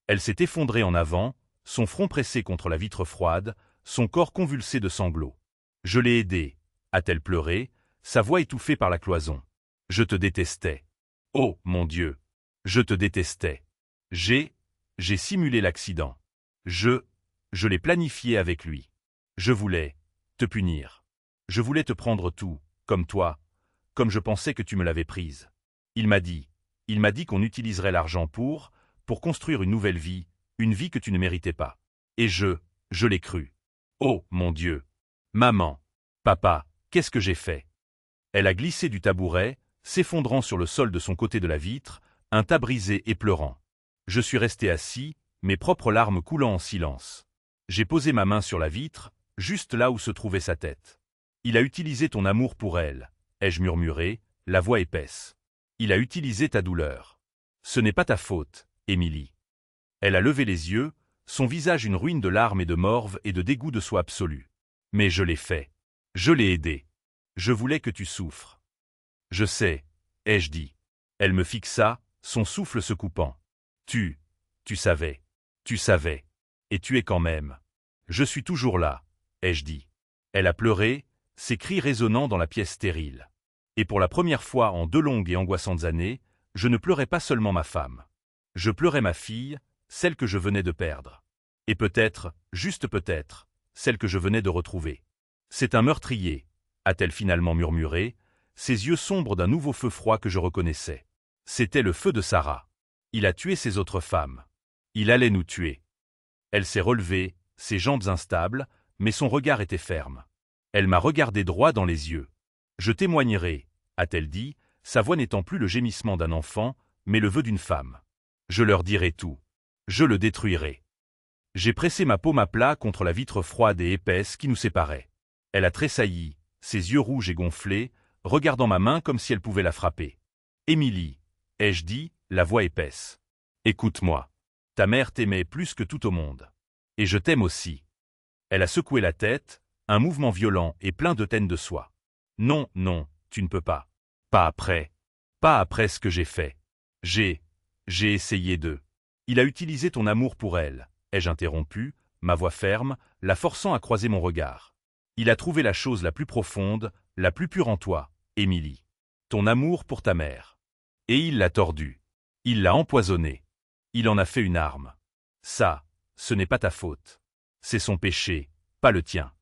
Elle s'est effondrée en avant, son front pressé contre la vitre froide, son corps convulsé de sanglots. Je l'ai aidée, a-t-elle pleuré, sa voix étouffée par la cloison. Je te détestais. Oh, mon Dieu! Je te détestais. J'ai simulé l'accident. Je l'ai planifié avec lui. Je voulais te punir. Je voulais te prendre tout, comme toi, comme je pensais que tu me l'avais prise. Il m'a dit qu'on utiliserait l'argent pour construire une nouvelle vie, une vie que tu ne méritais pas. Et je l'ai cru. Oh, mon Dieu! Maman! Papa, qu'est-ce que j'ai fait? Elle a glissé du tabouret, s'effondrant sur le sol de son côté de la vitre, un tas brisé et pleurant. Je suis resté assis, mes propres larmes coulant en silence. J'ai posé ma main sur la vitre, juste là où se trouvait sa tête. Il a utilisé ton amour pour elle, ai-je murmuré, la voix épaisse. Il a utilisé ta douleur. Ce n'est pas ta faute, Émilie. Elle a levé les yeux, son visage une ruine de larmes et de morve et de dégoût de soi absolu. Mais je l'ai fait. Je l'ai aidé. Je voulais que tu souffres. Je sais, ai-je dit. Elle me fixa, son souffle se coupant. Tu savais. Tu savais. Et tu es quand même. Je suis toujours là, ai-je dit. Elle a pleuré, ses cris résonnant dans la pièce stérile. Et pour la première fois en 2 longues et angoissantes années, je ne pleurais pas seulement ma femme. Je pleurais ma fille, celle que je venais de perdre. Et peut-être, juste peut-être, celle que je venais de retrouver. C'est un meurtrier, a-t-elle finalement murmuré, ses yeux sombres d'un nouveau feu froid que je reconnaissais. C'était le feu de Sarah. Il a tué ses autres femmes. Il allait nous tuer. Elle s'est relevée, ses jambes instables, mais son regard était ferme. Elle m'a regardé droit dans les yeux. Je témoignerai, a-t-elle dit, sa voix n'étant plus le gémissement d'un enfant, mais le vœu d'une femme. Je leur dirai tout. Je le détruirai. J'ai pressé ma paume à plat contre la vitre froide et épaisse qui nous séparait. Elle a tressailli, ses yeux rouges et gonflés, regardant ma main comme si elle pouvait la frapper. Émilie, ai-je dit, la voix épaisse. Écoute-moi. Ta mère t'aimait plus que tout au monde. Et je t'aime aussi. Elle a secoué la tête, un mouvement violent et plein de haine de soi. Non, non, tu ne peux pas. Pas après. Pas après ce que j'ai fait. J'ai essayé de. Il a utilisé ton amour pour elle, ai-je interrompu, ma voix ferme, la forçant à croiser mon regard. Il a trouvé la chose la plus profonde, la plus pure en toi, Émilie. Ton amour pour ta mère. Et il l'a tordue. Il l'a empoisonnée. Il en a fait une arme. Ça, ce n'est pas ta faute. C'est son péché, pas le tien.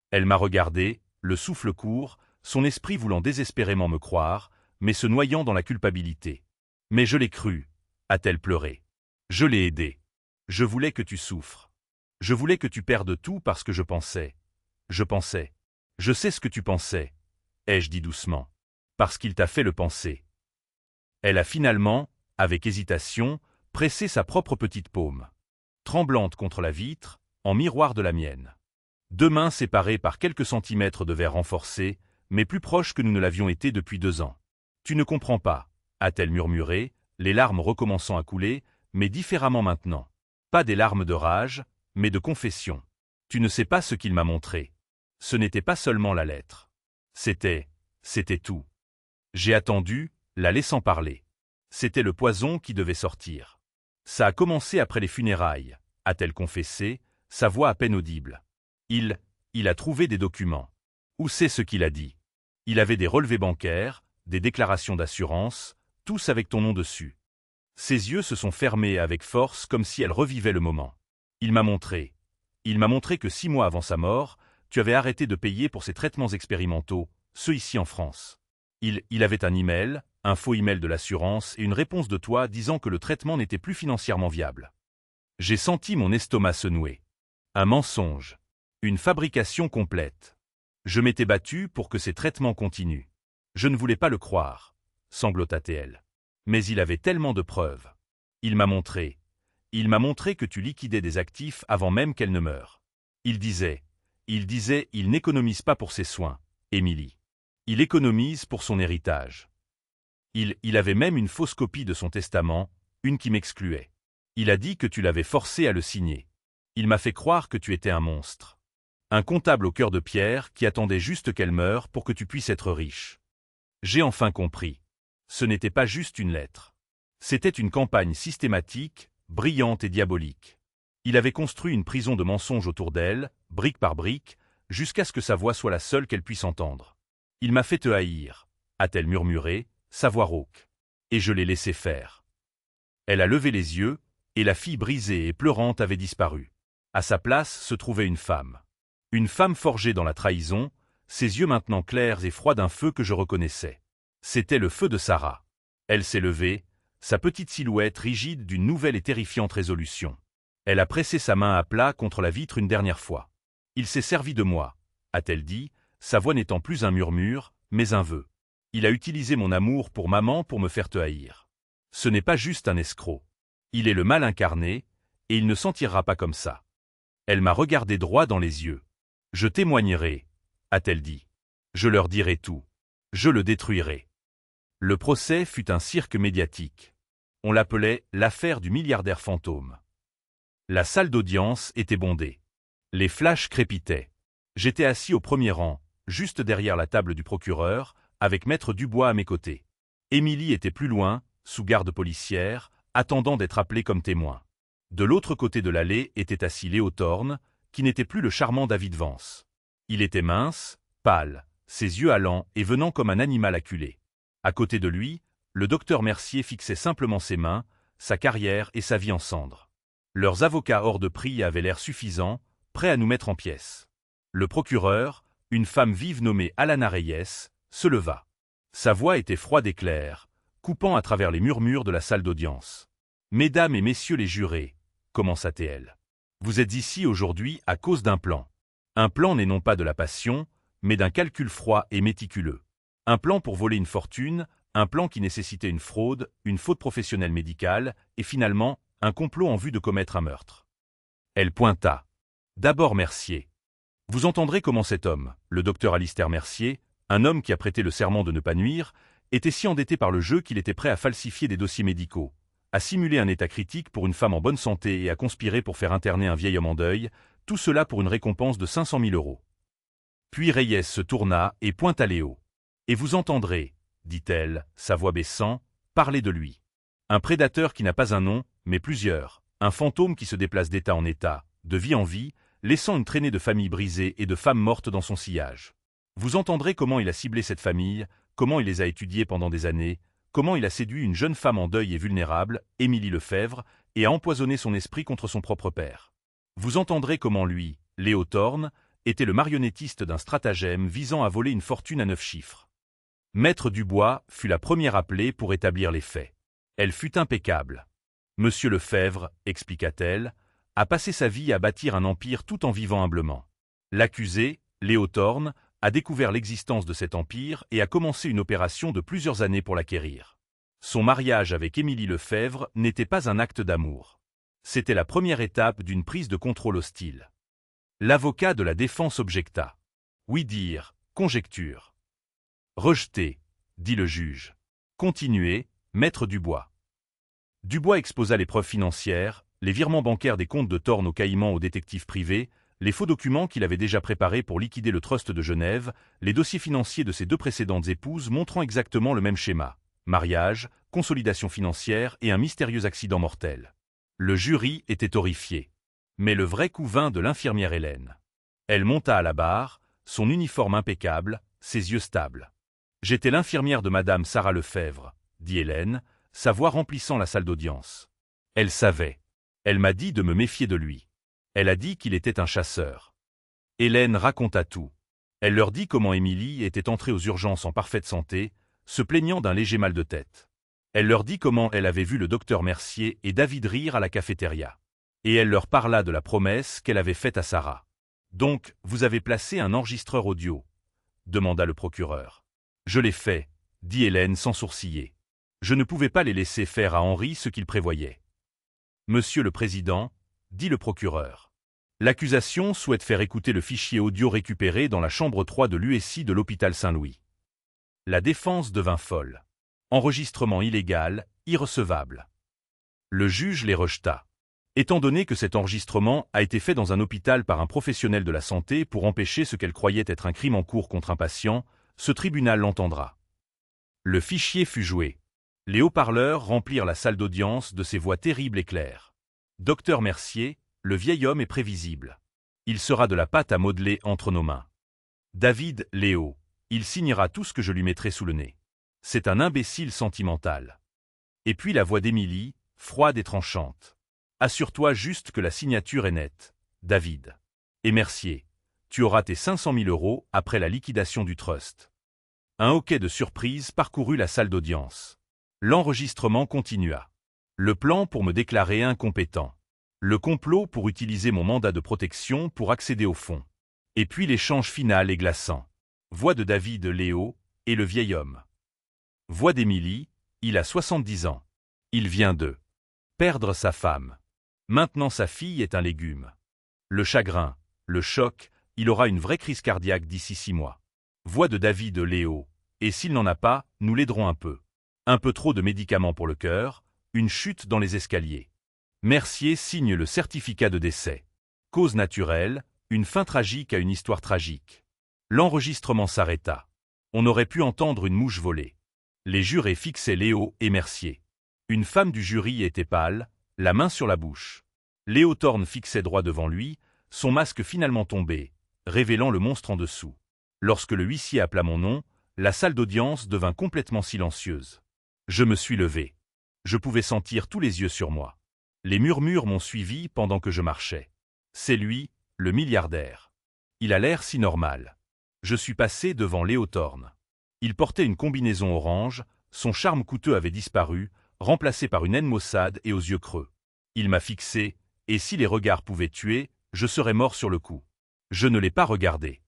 Elle m'a regardé, le souffle court, son esprit voulant désespérément me croire, mais se noyant dans la culpabilité. Mais je l'ai cru, a-t-elle pleuré. Je l'ai aidé. Je voulais que tu souffres. Je voulais que tu perdes tout parce que je pensais. Je pensais. Je sais ce que tu pensais, ai-je dit doucement. Parce qu'il t'a fait le penser. Elle a finalement, avec hésitation, pressé sa propre petite paume. Tremblante contre la vitre, en miroir de la mienne. Deux mains séparées par quelques centimètres de verre renforcé, mais plus proches que nous ne l'avions été depuis 2 ans. Tu ne comprends pas, a-t-elle murmuré, les larmes recommençant à couler, mais différemment maintenant. Pas des larmes de rage, mais de confession. Tu ne sais pas ce qu'il m'a montré. Ce n'était pas seulement la lettre. C'était tout. J'ai attendu, la laissant parler. C'était le poison qui devait sortir. Ça a commencé après les funérailles, a-t-elle confessé, sa voix à peine audible. Il a trouvé des documents. Où c'est ce qu'il a dit? Il avait des relevés bancaires, des déclarations d'assurance, tous avec ton nom dessus. Ses yeux se sont fermés avec force comme si elle revivait le moment. Il m'a montré que 6 mois avant sa mort, tu avais arrêté de payer pour ses traitements expérimentaux, ceux ici en France. Il avait un email, un faux email de l'assurance et une réponse de toi disant que le traitement n'était plus financièrement viable. J'ai senti mon estomac se nouer. Un mensonge. Une fabrication complète. Je m'étais battu pour que ces traitements continuent. Je ne voulais pas le croire, sanglota-t-elle. Mais il avait tellement de preuves. Il m'a montré que tu liquidais des actifs avant même qu'elle ne meure. Il disait, il n'économise pas pour ses soins, Émilie. Il économise pour son héritage. Il avait même une fausse copie de son testament, une qui m'excluait. Il a dit que tu l'avais forcé à le signer. Il m'a fait croire que tu étais un monstre. Un comptable au cœur de pierre qui attendait juste qu'elle meure pour que tu puisses être riche. J'ai enfin compris. Ce n'était pas juste une lettre. C'était une campagne systématique, brillante et diabolique. Il avait construit une prison de mensonges autour d'elle, brique par brique, jusqu'à ce que sa voix soit la seule qu'elle puisse entendre. Il m'a fait te haïr, a-t-elle murmuré, sa voix rauque. Et je l'ai laissé faire. Elle a levé les yeux, et la fille brisée et pleurante avait disparu. À sa place se trouvait une femme. Une femme forgée dans la trahison, ses yeux maintenant clairs et froids d'un feu que je reconnaissais. C'était le feu de Sarah. Elle s'est levée, sa petite silhouette rigide d'une nouvelle et terrifiante résolution. Elle a pressé sa main à plat contre la vitre une dernière fois. Il s'est servi de moi, a-t-elle dit, sa voix n'étant plus un murmure, mais un vœu. Il a utilisé mon amour pour maman pour me faire te haïr. Ce n'est pas juste un escroc. Il est le mal incarné, et il ne s'en tirera pas comme ça. Elle m'a regardé droit dans les yeux. Je témoignerai, a-t-elle dit. Je leur dirai tout. Je le détruirai. Le procès fut un cirque médiatique. On l'appelait l'affaire du milliardaire fantôme. La salle d'audience était bondée. Les flashs crépitaient. J'étais assis au premier rang, juste derrière la table du procureur, avec maître Dubois à mes côtés. Émilie était plus loin, sous garde policière, attendant d'être appelée comme témoin. De l'autre côté de l'allée était assis Léo Thorne, qui n'était plus le charmant David Vance. Il était mince, pâle, ses yeux allants et venant comme un animal acculé. À côté de lui, le docteur Mercier fixait simplement ses mains, sa carrière et sa vie en cendres. Leurs avocats hors de prix avaient l'air suffisants, prêts à nous mettre en pièces. Le procureur, une femme vive nommée Alana Reyes, se leva. Sa voix était froide et claire, coupant à travers les murmures de la salle d'audience. « Mesdames et messieurs les jurés, commença-t-elle. Vous êtes ici aujourd'hui à cause d'un plan. Un plan n'est non pas de la passion, mais d'un calcul froid et méticuleux. Un plan pour voler une fortune, un plan qui nécessitait une fraude, une faute professionnelle médicale, et finalement, un complot en vue de commettre un meurtre. » Elle pointa. D'abord Mercier. Vous entendrez comment cet homme, le docteur Alistair Mercier, un homme qui a prêté le serment de ne pas nuire, était si endetté par le jeu qu'il était prêt à falsifier des dossiers médicaux, à simuler un état critique pour une femme en bonne santé et à conspirer pour faire interner un vieil homme en deuil, tout cela pour une récompense de 500 000 €. Puis Reyes se tourna et pointa Léo. « Et vous entendrez, dit-elle, sa voix baissant, parler de lui. Un prédateur qui n'a pas un nom, mais plusieurs, un fantôme qui se déplace d'état en état, de vie en vie, laissant une traînée de familles brisées et de femmes mortes dans son sillage. Vous entendrez comment il a ciblé cette famille, comment il les a étudiées pendant des années, comment il a séduit une jeune femme en deuil et vulnérable, Émilie Lefebvre, et a empoisonné son esprit contre son propre père. Vous entendrez comment lui, Léo Thorne, était le marionnettiste d'un stratagème visant à voler une fortune à 9 chiffres. Maître Dubois fut la première appelée pour établir les faits. Elle fut impeccable. Monsieur Lefebvre, expliqua-t-elle, a passé sa vie à bâtir un empire tout en vivant humblement. L'accusé, Léo Thorne, a découvert l'existence de cet empire et a commencé une opération de plusieurs années pour l'acquérir. Son mariage avec Émilie Lefebvre n'était pas un acte d'amour. C'était la première étape d'une prise de contrôle hostile. L'avocat de la défense objecta. Oui dire, conjecture. Rejeté, dit le juge. Continuez, maître Dubois. Dubois exposa les preuves financières, les virements bancaires des comptes de Thorne aux Caïmans aux détectives privés, les faux documents qu'il avait déjà préparés pour liquider le trust de Genève, les dossiers financiers de ses 2 précédentes épouses montrant exactement le même schéma. Mariage, consolidation financière et un mystérieux accident mortel. Le jury était horrifié. Mais le vrai coup vint de l'infirmière Hélène. Elle monta à la barre, son uniforme impeccable, ses yeux stables. « J'étais l'infirmière de Madame Sarah Lefebvre, » dit Hélène, sa voix remplissant la salle d'audience. Elle savait. Elle m'a dit de me méfier de lui. Elle a dit qu'il était un chasseur. Hélène raconta tout. Elle leur dit comment Émilie était entrée aux urgences en parfaite santé, se plaignant d'un léger mal de tête. Elle leur dit comment elle avait vu le docteur Mercier et David rire à la cafétéria. Et elle leur parla de la promesse qu'elle avait faite à Sarah. « Donc, vous avez placé un enregistreur audio ?» demanda le procureur. « Je l'ai fait, » dit Hélène sans sourciller. « Je ne pouvais pas les laisser faire à Henri ce qu'il prévoyait. »« Monsieur le Président, » dit le procureur. « L'accusation souhaite faire écouter le fichier audio récupéré dans la chambre 3 de l'USI de l'hôpital Saint-Louis. » La défense devint folle. Enregistrement illégal, irrecevable. Le juge les rejeta. Étant donné que cet enregistrement a été fait dans un hôpital par un professionnel de la santé pour empêcher ce qu'elle croyait être un crime en cours contre un patient, ce tribunal l'entendra. Le fichier fut joué. Les haut-parleurs remplirent la salle d'audience de ces voix terribles et claires. Docteur Mercier, le vieil homme est prévisible. Il sera de la pâte à modeler entre nos mains. David, Léo, il signera tout ce que je lui mettrai sous le nez. C'est un imbécile sentimental. Et puis la voix d'Émilie, froide et tranchante. Assure-toi juste que la signature est nette, David. Et Mercier, tu auras tes 500 000 € après la liquidation du trust. Un hoquet de surprise parcourut la salle d'audience. L'enregistrement continua. Le plan pour me déclarer incompétent. Le complot pour utiliser mon mandat de protection pour accéder au fonds. Et puis l'échange final et glaçant. Voix de David, Léo, et le vieil homme. Voix d'Émilie, il a 70 ans. Il vient de perdre sa femme. Maintenant sa fille est un légume. Le chagrin, le choc, il aura une vraie crise cardiaque d'ici 6 mois. Voix de David, Léo, et s'il n'en a pas, nous l'aiderons un peu. Un peu trop de médicaments pour le cœur, une chute dans les escaliers. Mercier signe le certificat de décès. Cause naturelle, une fin tragique à une histoire tragique. L'enregistrement s'arrêta. On aurait pu entendre une mouche voler. Les jurés fixaient Léo et Mercier. Une femme du jury était pâle, la main sur la bouche. Léo Thorne fixait droit devant lui, son masque finalement tombé, révélant le monstre en dessous. Lorsque le huissier appela mon nom, la salle d'audience devint complètement silencieuse. Je me suis levé. Je pouvais sentir tous les yeux sur moi. Les murmures m'ont suivi pendant que je marchais. C'est lui, le milliardaire. Il a l'air si normal. Je suis passé devant Léo Thorne. Il portait une combinaison orange, son charme coûteux avait disparu, remplacé par une haine maussade et aux yeux creux. Il m'a fixé, et si les regards pouvaient tuer, je serais mort sur le coup. Je ne l'ai pas regardé.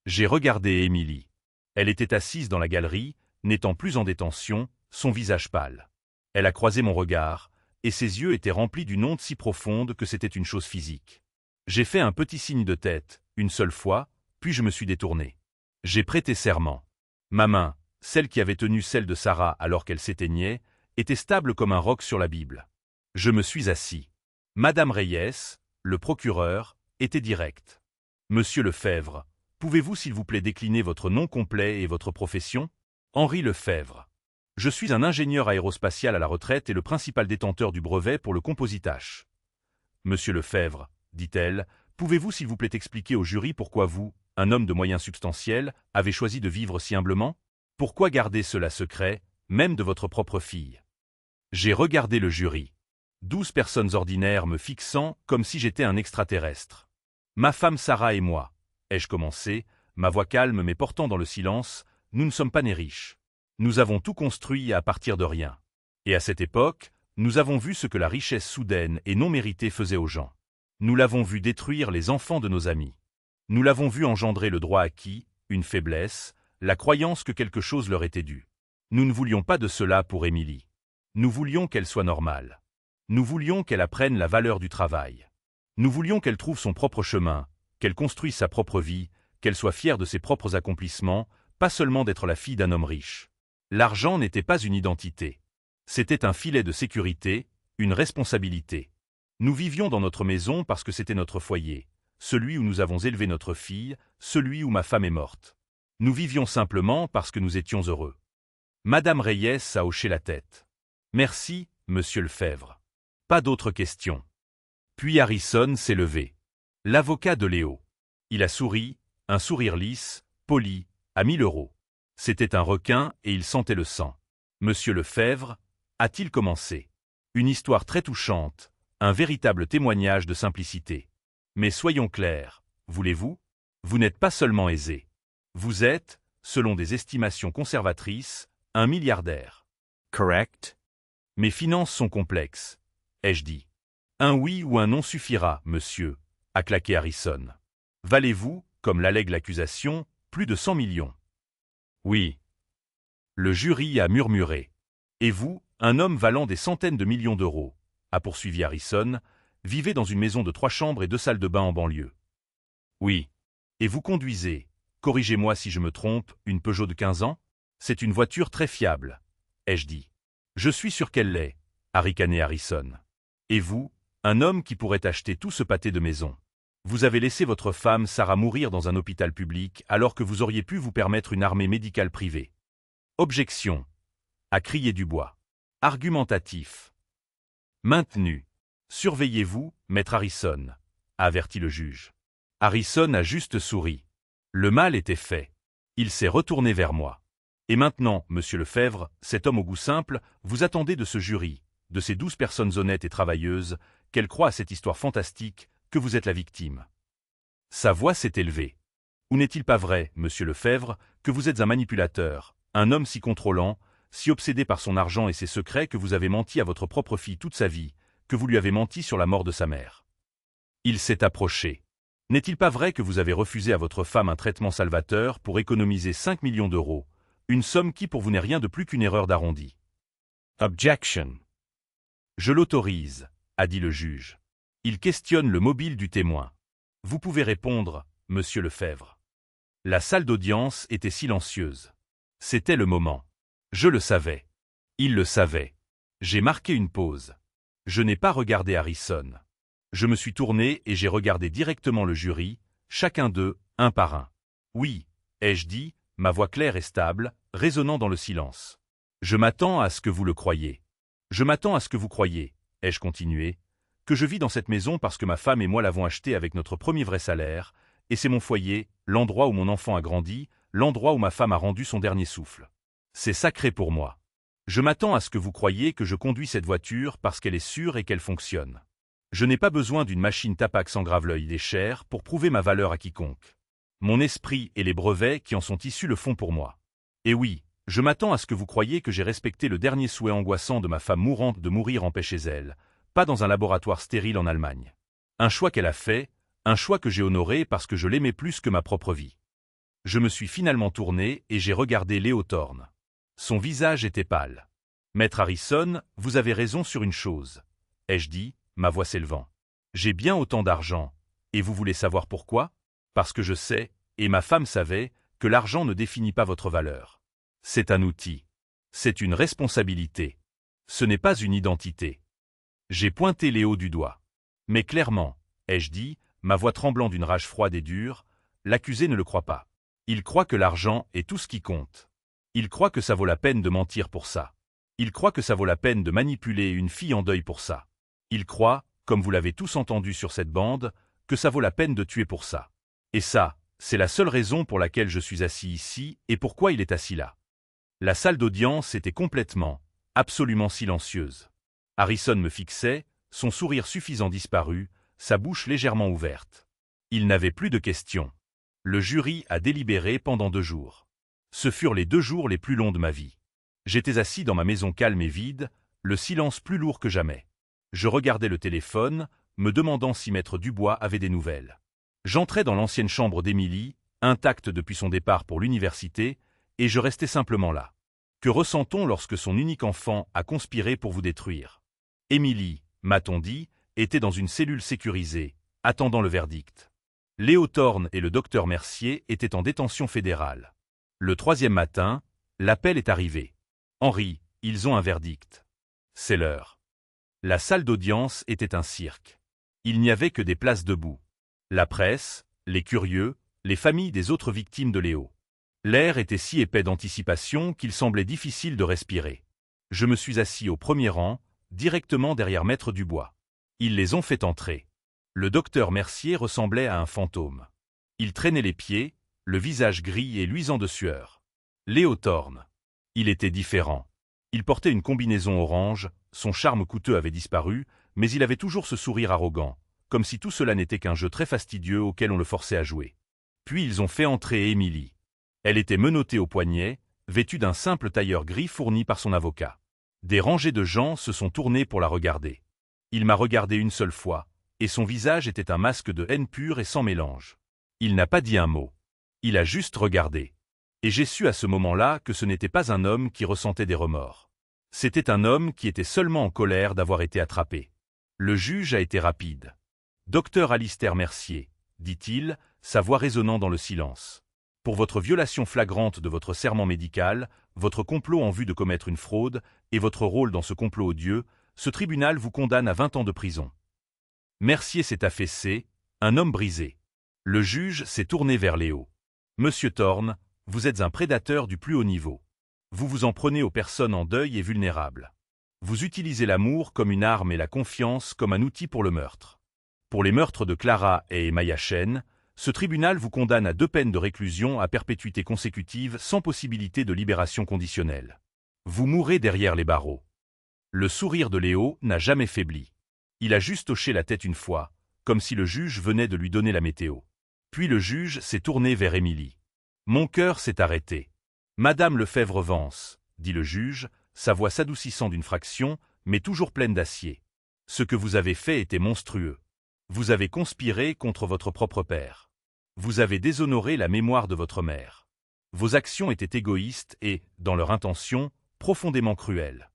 J'ai regardé Émilie. Elle était assise dans la galerie, n'étant plus en détention, son visage pâle. Elle a croisé mon regard, et ses yeux étaient remplis d'une honte si profonde que c'était une chose physique. J'ai fait un petit signe de tête, une seule fois, puis je me suis détourné. J'ai prêté serment. Ma main, celle qui avait tenu celle de Sarah alors qu'elle s'éteignait, était stable comme un roc sur la Bible. Je me suis assis. Madame Reyes, le procureur, était directe. Monsieur Lefebvre, pouvez-vous s'il vous plaît décliner votre nom complet et votre profession? Henri Lefebvre. Je suis un ingénieur aérospatial à la retraite et le principal détenteur du brevet pour le compositage. Monsieur Lefebvre, dit-elle, pouvez-vous s'il vous plaît expliquer au jury pourquoi vous, un homme de moyens substantiels, avez choisi de vivre si humblement? Pourquoi garder cela secret, même de votre propre fille? J'ai regardé le jury. 12 personnes ordinaires me fixant comme si j'étais un extraterrestre. Ma femme Sarah et moi, ai-je commencé, ma voix calme mais portant dans le silence, nous ne sommes pas nés riches. Nous avons tout construit à partir de rien. Et à cette époque, nous avons vu ce que la richesse soudaine et non méritée faisait aux gens. Nous l'avons vu détruire les enfants de nos amis. Nous l'avons vu engendrer le droit acquis, une faiblesse, la croyance que quelque chose leur était dû. Nous ne voulions pas de cela pour Émilie. Nous voulions qu'elle soit normale. Nous voulions qu'elle apprenne la valeur du travail. Nous voulions qu'elle trouve son propre chemin, qu'elle construise sa propre vie, qu'elle soit fière de ses propres accomplissements, pas seulement d'être la fille d'un homme riche. L'argent n'était pas une identité. C'était un filet de sécurité, une responsabilité. Nous vivions dans notre maison parce que c'était notre foyer, celui où nous avons élevé notre fille, celui où ma femme est morte. Nous vivions simplement parce que nous étions heureux. Madame Reyes a hoché la tête. Merci, monsieur Lefebvre. Pas d'autres questions. Puis Harrison s'est levé. L'avocat de Léo. Il a souri, un sourire lisse, poli, à 1000 €. C'était un requin et il sentait le sang. Monsieur Lefebvre, a-t-il commencé. Une histoire très touchante, un véritable témoignage de simplicité. Mais soyons clairs, voulez-vous? Vous n'êtes pas seulement aisé. Vous êtes, selon des estimations conservatrices, un milliardaire. Correct? Mes finances sont complexes, ai-je dit. Un oui ou un non suffira, monsieur, a claqué Harrison. Valez-vous, comme l'allègue l'accusation, plus de 100 millions? Oui. Le jury a murmuré. Et vous, un homme valant des centaines de millions d'euros, a poursuivi Harrison, vivez dans une maison de 3 chambres et 2 salles de bain en banlieue. Oui. Et vous conduisez, corrigez-moi si je me trompe, une Peugeot de 15 ans? C'est une voiture très fiable, ai-je dit. Je suis sûr qu'elle l'est, a ricané Harrison. Et vous, un homme qui pourrait acheter tout ce pâté de maison. Vous avez laissé votre femme Sarah mourir dans un hôpital public alors que vous auriez pu vous permettre une armée médicale privée. Objection, a crié Dubois. Argumentatif. Maintenu. Surveillez-vous, maître Harrison, a averti le juge. Harrison a juste souri. Le mal était fait. Il s'est retourné vers moi. Et maintenant, monsieur Lefebvre, cet homme au goût simple, vous attendez de ce jury, de ces 12 personnes honnêtes et travailleuses, qu'elles croient à cette histoire fantastique, que vous êtes la victime. Sa voix s'est élevée. Ou n'est-il pas vrai, monsieur Lefebvre, que vous êtes un manipulateur, un homme si contrôlant, si obsédé par son argent et ses secrets que vous avez menti à votre propre fille toute sa vie, que vous lui avez menti sur la mort de sa mère? Il s'est approché. N'est-il pas vrai que vous avez refusé à votre femme un traitement salvateur pour économiser 5 millions d'euros, une somme qui pour vous n'est rien de plus qu'une erreur d'arrondi? Objection. Je l'autorise, a dit le juge. Il questionne le mobile du témoin. Vous pouvez répondre, monsieur Lefebvre. La salle d'audience était silencieuse. C'était le moment. Je le savais. Il le savait. J'ai marqué une pause. Je n'ai pas regardé Harrison. Je me suis tourné et j'ai regardé directement le jury, chacun d'eux, un par un. Oui, ai-je dit, ma voix claire et stable, résonnant dans le silence. Je m'attends à ce que vous le croyiez. Je m'attends à ce que vous croyiez, ai-je continué, que je vis dans cette maison parce que ma femme et moi l'avons achetée avec notre premier vrai salaire, et c'est mon foyer, l'endroit où mon enfant a grandi, l'endroit où ma femme a rendu son dernier souffle. C'est sacré pour moi. Je m'attends à ce que vous croyiez que je conduis cette voiture parce qu'elle est sûre et qu'elle fonctionne. Je n'ai pas besoin d'une machine Tapax en grave-l'œil des chairs pour prouver ma valeur à quiconque. Mon esprit et les brevets qui en sont issus le font pour moi. Et oui, je m'attends à ce que vous croyiez que j'ai respecté le dernier souhait angoissant de ma femme mourante de mourir en paix chez elle, pas dans un laboratoire stérile en Allemagne. Un choix qu'elle a fait, un choix que j'ai honoré parce que je l'aimais plus que ma propre vie. Je me suis finalement tourné et j'ai regardé Léo Thorne. Son visage était pâle. Maître Harrison, vous avez raison sur une chose, ai-je dit, ma voix s'élevant. J'ai bien autant d'argent, et vous voulez savoir pourquoi? Parce que je sais, et ma femme savait, que l'argent ne définit pas votre valeur. C'est un outil. C'est une responsabilité. Ce n'est pas une identité. J'ai pointé Léo du doigt. Mais clairement, ai-je dit, ma voix tremblant d'une rage froide et dure, l'accusé ne le croit pas. Il croit que l'argent est tout ce qui compte. Il croit que ça vaut la peine de mentir pour ça. Il croit que ça vaut la peine de manipuler une fille en deuil pour ça. Il croit, comme vous l'avez tous entendu sur cette bande, que ça vaut la peine de tuer pour ça. Et ça, c'est la seule raison pour laquelle je suis assis ici et pourquoi il est assis là. La salle d'audience était complètement, absolument silencieuse. Harrison me fixait, son sourire suffisant disparu, sa bouche légèrement ouverte. Il n'avait plus de questions. Le jury a délibéré pendant 2 jours. Ce furent les 2 jours les plus longs de ma vie. J'étais assis dans ma maison calme et vide, le silence plus lourd que jamais. Je regardais le téléphone, me demandant si Maître Dubois avait des nouvelles. J'entrais dans l'ancienne chambre d'Émilie, intacte depuis son départ pour l'université, et je restais simplement là. Que ressent-on lorsque son unique enfant a conspiré pour vous détruire? Émilie, m'a-t-on dit, était dans une cellule sécurisée, attendant le verdict. Léo Thorne et le docteur Mercier étaient en détention fédérale. Le 3e matin, l'appel est arrivé. Henri, ils ont un verdict. C'est l'heure. La salle d'audience était un cirque. Il n'y avait que des places debout. La presse, les curieux, les familles des autres victimes de Léo. L'air était si épais d'anticipation qu'il semblait difficile de respirer. Je me suis assis au premier rang, directement derrière Maître Dubois. Ils les ont fait entrer. Le docteur Mercier ressemblait à un fantôme. Il traînait les pieds, le visage gris et luisant de sueur. Léo Thorne. Il était différent. Il portait une combinaison orange, son charme coûteux avait disparu, mais il avait toujours ce sourire arrogant, comme si tout cela n'était qu'un jeu très fastidieux auquel on le forçait à jouer. Puis ils ont fait entrer Émilie. Elle était menottée au poignet, vêtue d'un simple tailleur gris fourni par son avocat. Des rangées de gens se sont tournés pour la regarder. Il m'a regardé une seule fois, et son visage était un masque de haine pure et sans mélange. Il n'a pas dit un mot. Il a juste regardé. Et j'ai su à ce moment-là que ce n'était pas un homme qui ressentait des remords. C'était un homme qui était seulement en colère d'avoir été attrapé. Le juge a été rapide. « Docteur Alistair Mercier, dit-il, sa voix résonnant dans le silence. Pour votre violation flagrante de votre serment médical, votre complot en vue de commettre une fraude et votre rôle dans ce complot odieux, ce tribunal vous condamne à 20 ans de prison. » Mercier s'est affaissé, un homme brisé. Le juge s'est tourné vers Léo. « Monsieur Thorne, vous êtes un prédateur du plus haut niveau. Vous vous en prenez aux personnes en deuil et vulnérables. Vous utilisez l'amour comme une arme et la confiance comme un outil pour le meurtre. Pour les meurtres de Clara et Maya Chen, ce tribunal vous condamne à 2 peines de réclusion à perpétuité consécutive sans possibilité de libération conditionnelle. Vous mourrez derrière les barreaux. » Le sourire de Léo n'a jamais faibli. Il a juste hoché la tête une fois, comme si le juge venait de lui donner la météo. Puis le juge s'est tourné vers Émilie. « Mon cœur s'est arrêté. Madame Lefebvre-Vance, dit le juge, sa voix s'adoucissant d'une fraction, mais toujours pleine d'acier. Ce que vous avez fait était monstrueux. Vous avez conspiré contre votre propre père. Vous avez déshonoré la mémoire de votre mère. Vos actions étaient égoïstes et, dans leur intention, profondément cruelles. »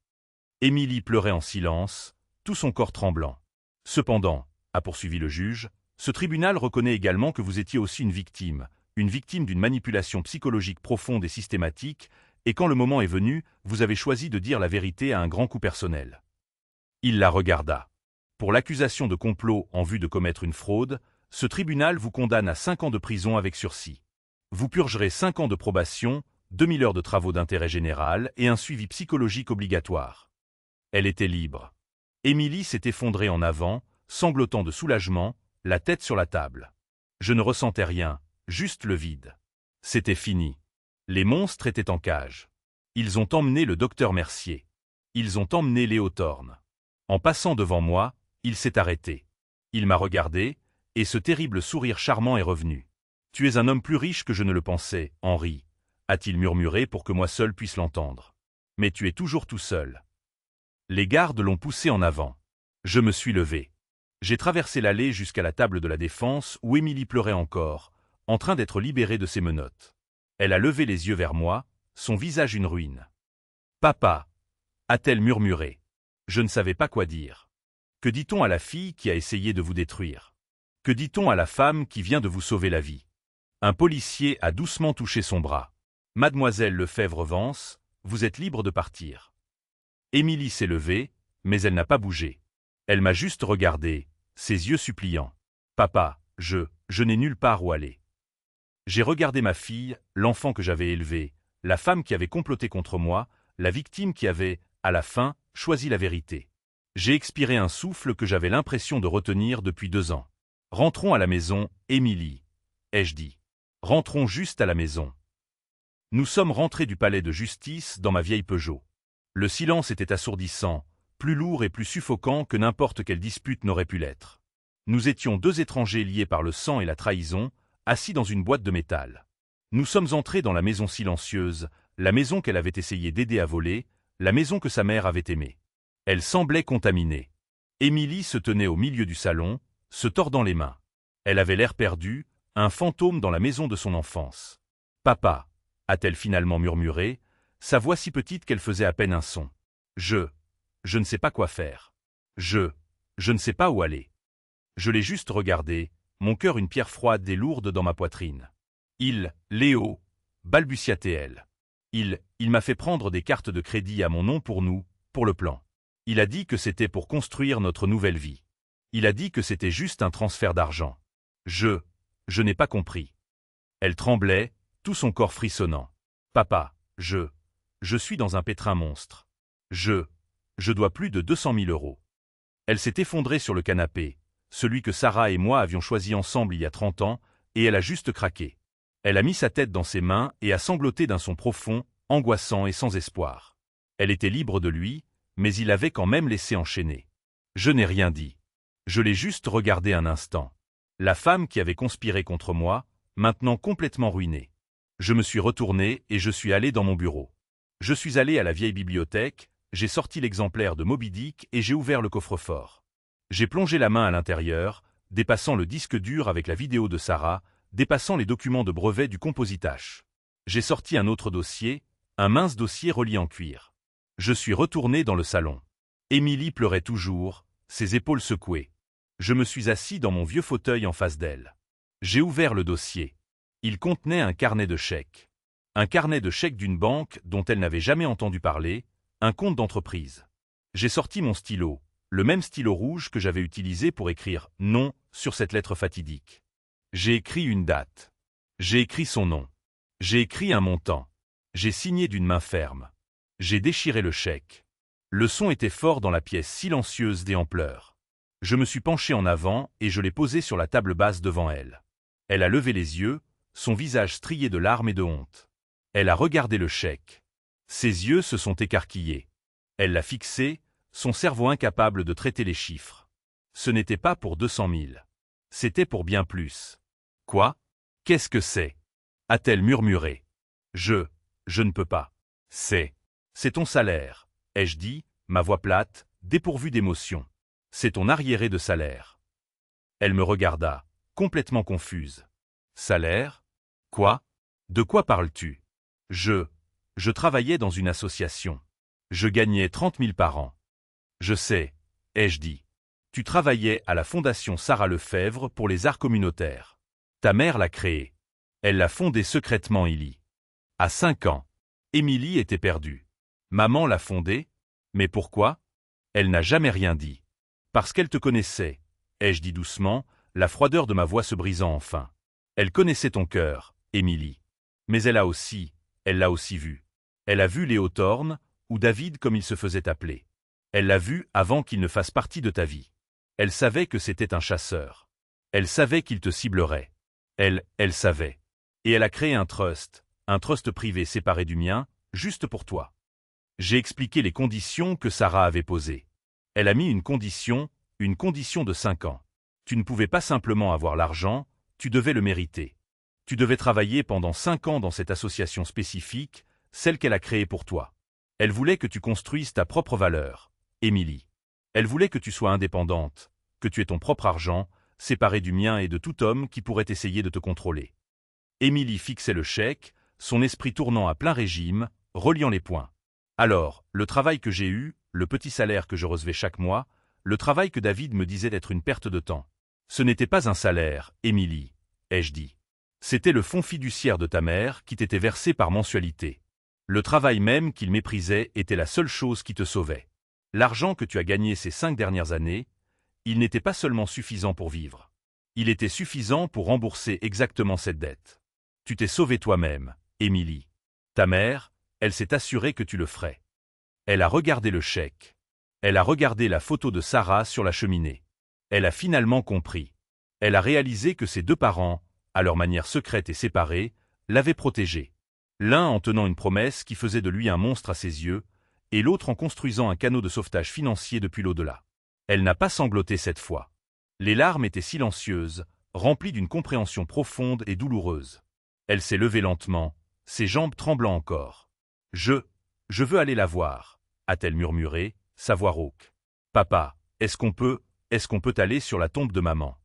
Émilie pleurait en silence, tout son corps tremblant. « Cependant, a poursuivi le juge, ce tribunal reconnaît également que vous étiez aussi une victime d'une manipulation psychologique profonde et systématique, et quand le moment est venu, vous avez choisi de dire la vérité à un grand coup personnel. » Il la regarda. « Pour l'accusation de complot en vue de commettre une fraude, ce tribunal vous condamne à 5 ans de prison avec sursis. Vous purgerez 5 ans de probation, 2000 heures de travaux d'intérêt général et un suivi psychologique obligatoire. » Elle était libre. Émilie s'est effondrée en avant, sanglotant de soulagement, la tête sur la table. Je ne ressentais rien, juste le vide. C'était fini. Les monstres étaient en cage. Ils ont emmené le docteur Mercier. Ils ont emmené Léo Thorne. En passant devant moi, il s'est arrêté. Il m'a regardé, et ce terrible sourire charmant est revenu. « Tu es un homme plus riche que je ne le pensais, Henri, » a-t-il murmuré pour que moi seul puisse l'entendre. « Mais tu es toujours tout seul. » Les gardes l'ont poussé en avant. Je me suis levé. J'ai traversé l'allée jusqu'à la table de la défense où Émilie pleurait encore, en train d'être libérée de ses menottes. Elle a levé les yeux vers moi, son visage une ruine. « Papa » a-t-elle murmuré. Je ne savais pas quoi dire. Que dit-on à la fille qui a essayé de vous détruire? Que dit-on à la femme qui vient de vous sauver la vie? Un policier a doucement touché son bras. « Mademoiselle Lefebvre-Vance, vous êtes libre de partir. » Émilie s'est levée, mais elle n'a pas bougé. Elle m'a juste regardé, ses yeux suppliants. « Papa, je n'ai nulle part où aller. » J'ai regardé ma fille, l'enfant que j'avais élevé, la femme qui avait comploté contre moi, la victime qui avait, à la fin, choisi la vérité. J'ai expiré un souffle que j'avais l'impression de retenir depuis 2 ans. « Rentrons à la maison, Émilie, » ai-je dit. « Rentrons juste à la maison. » Nous sommes rentrés du palais de justice dans ma vieille Peugeot. Le silence était assourdissant, plus lourd et plus suffocant que n'importe quelle dispute n'aurait pu l'être. Nous étions deux étrangers liés par le sang et la trahison, assis dans une boîte de métal. Nous sommes entrés dans la maison silencieuse, la maison qu'elle avait essayé d'aider à voler, la maison que sa mère avait aimée. Elle semblait contaminée. Émilie se tenait au milieu du salon, se tordant les mains. Elle avait l'air perdue, un fantôme dans la maison de son enfance. « Papa » a-t-elle finalement murmuré, sa voix si petite qu'elle faisait à peine un son. « Je ne sais pas quoi faire. Je ne sais pas où aller. » Je l'ai juste regardé, mon cœur une pierre froide et lourde dans ma poitrine. Léo, balbutia-t-elle. Il m'a fait prendre des cartes de crédit à mon nom pour nous, pour le plan. Il a dit que c'était pour construire notre nouvelle vie. Il a dit que c'était juste un transfert d'argent. Je n'ai pas compris. Elle tremblait, tout son corps frissonnant. Papa, je suis dans un pétrin monstre. Je dois plus de 200 000 €. Elle s'est effondrée sur le canapé, celui que Sarah et moi avions choisi ensemble il y a 30 ans, et elle a juste craqué. Elle a mis sa tête dans ses mains et a sangloté d'un son profond, angoissant et sans espoir. Elle était libre de lui, mais il l'avait quand même laissé enchaîner. Je n'ai rien dit. Je l'ai juste regardé un instant. La femme qui avait conspiré contre moi, maintenant complètement ruinée. Je me suis retourné et je suis allé dans mon bureau. Je suis allé à la vieille bibliothèque, j'ai sorti l'exemplaire de Moby Dick et j'ai ouvert le coffre-fort. J'ai plongé la main à l'intérieur, dépassant le disque dur avec la vidéo de Sarah, dépassant les documents de brevet du compositage. J'ai sorti un autre dossier, un mince dossier relié en cuir. Je suis retourné dans le salon. Émilie pleurait toujours, ses épaules secouées. Je me suis assis dans mon vieux fauteuil en face d'elle. J'ai ouvert le dossier. Il contenait un carnet de chèques. Un carnet de chèques d'une banque dont elle n'avait jamais entendu parler, un compte d'entreprise. J'ai sorti mon stylo, le même stylo rouge que j'avais utilisé pour écrire « non » sur cette lettre fatidique. J'ai écrit une date. J'ai écrit son nom. J'ai écrit un montant. J'ai signé d'une main ferme. J'ai déchiré le chèque. Le son était fort dans la pièce silencieuse des en pleurs. Je me suis penché en avant et je l'ai posé sur la table basse devant elle. Elle a levé les yeux, son visage strié de larmes et de honte. Elle a regardé le chèque. Ses yeux se sont écarquillés. Elle l'a fixé, son cerveau incapable de traiter les chiffres. Ce n'était pas pour 200 000. C'était pour bien plus. Quoi? Qu'est-ce que c'est? A-t-elle murmuré. Je ne peux pas. C'est ton salaire, ai-je dit, ma voix plate, dépourvue d'émotion. C'est ton arriéré de salaire. Elle me regarda, complètement confuse. Salaire? Quoi? De quoi parles-tu? Je travaillais dans une association. Je gagnais 30 000 par an. Je sais, ai-je dit. Tu travaillais à la Fondation Sarah Lefèvre pour les arts communautaires. Ta mère l'a créée. Elle l'a fondée secrètement, Élie. À 5 ans, Émilie était perdue. Maman l'a fondée? Mais pourquoi? Elle n'a jamais rien dit. Parce qu'elle te connaissait, ai-je dit doucement, la froideur de ma voix se brisant enfin. Elle connaissait ton cœur, Émilie. Mais elle l'a aussi vu. Elle a vu Léo Thorne, ou David comme il se faisait appeler. Elle l'a vu avant qu'il ne fasse partie de ta vie. Elle savait que c'était un chasseur. Elle savait qu'il te ciblerait. Elle savait. Et elle a créé un trust privé séparé du mien, juste pour toi. J'ai expliqué les conditions que Sarah avait posées. Elle a mis une condition de 5 ans. Tu ne pouvais pas simplement avoir l'argent, tu devais le mériter. Tu devais travailler pendant 5 ans dans cette association spécifique, celle qu'elle a créée pour toi. Elle voulait que tu construises ta propre valeur, Émilie. Elle voulait que tu sois indépendante, que tu aies ton propre argent, séparé du mien et de tout homme qui pourrait essayer de te contrôler. Émilie fixait le chèque, son esprit tournant à plein régime, reliant les points. Alors, le travail que j'ai eu, le petit salaire que je recevais chaque mois, le travail que David me disait d'être une perte de temps. Ce n'était pas un salaire, Émilie, ai-je dit. C'était le fonds fiduciaire de ta mère qui t'était versé par mensualité. Le travail même qu'il méprisait était la seule chose qui te sauvait. L'argent que tu as gagné ces 5 dernières années, il n'était pas seulement suffisant pour vivre. Il était suffisant pour rembourser exactement cette dette. Tu t'es sauvé toi-même, Émilie. Ta mère, elle s'est assurée que tu le ferais. Elle a regardé le chèque. Elle a regardé la photo de Sarah sur la cheminée. Elle a finalement compris. Elle a réalisé que ses 2 parents, à leur manière secrète et séparée, l'avaient protégé. L'un en tenant une promesse qui faisait de lui un monstre à ses yeux, et l'autre en construisant un canot de sauvetage financier depuis l'au-delà. Elle n'a pas sangloté cette fois. Les larmes étaient silencieuses, remplies d'une compréhension profonde et douloureuse. Elle s'est levée lentement, ses jambes tremblant encore. Je veux aller la voir, a-t-elle murmuré, sa voix rauque. Papa, est-ce qu'on peut aller sur la tombe de maman?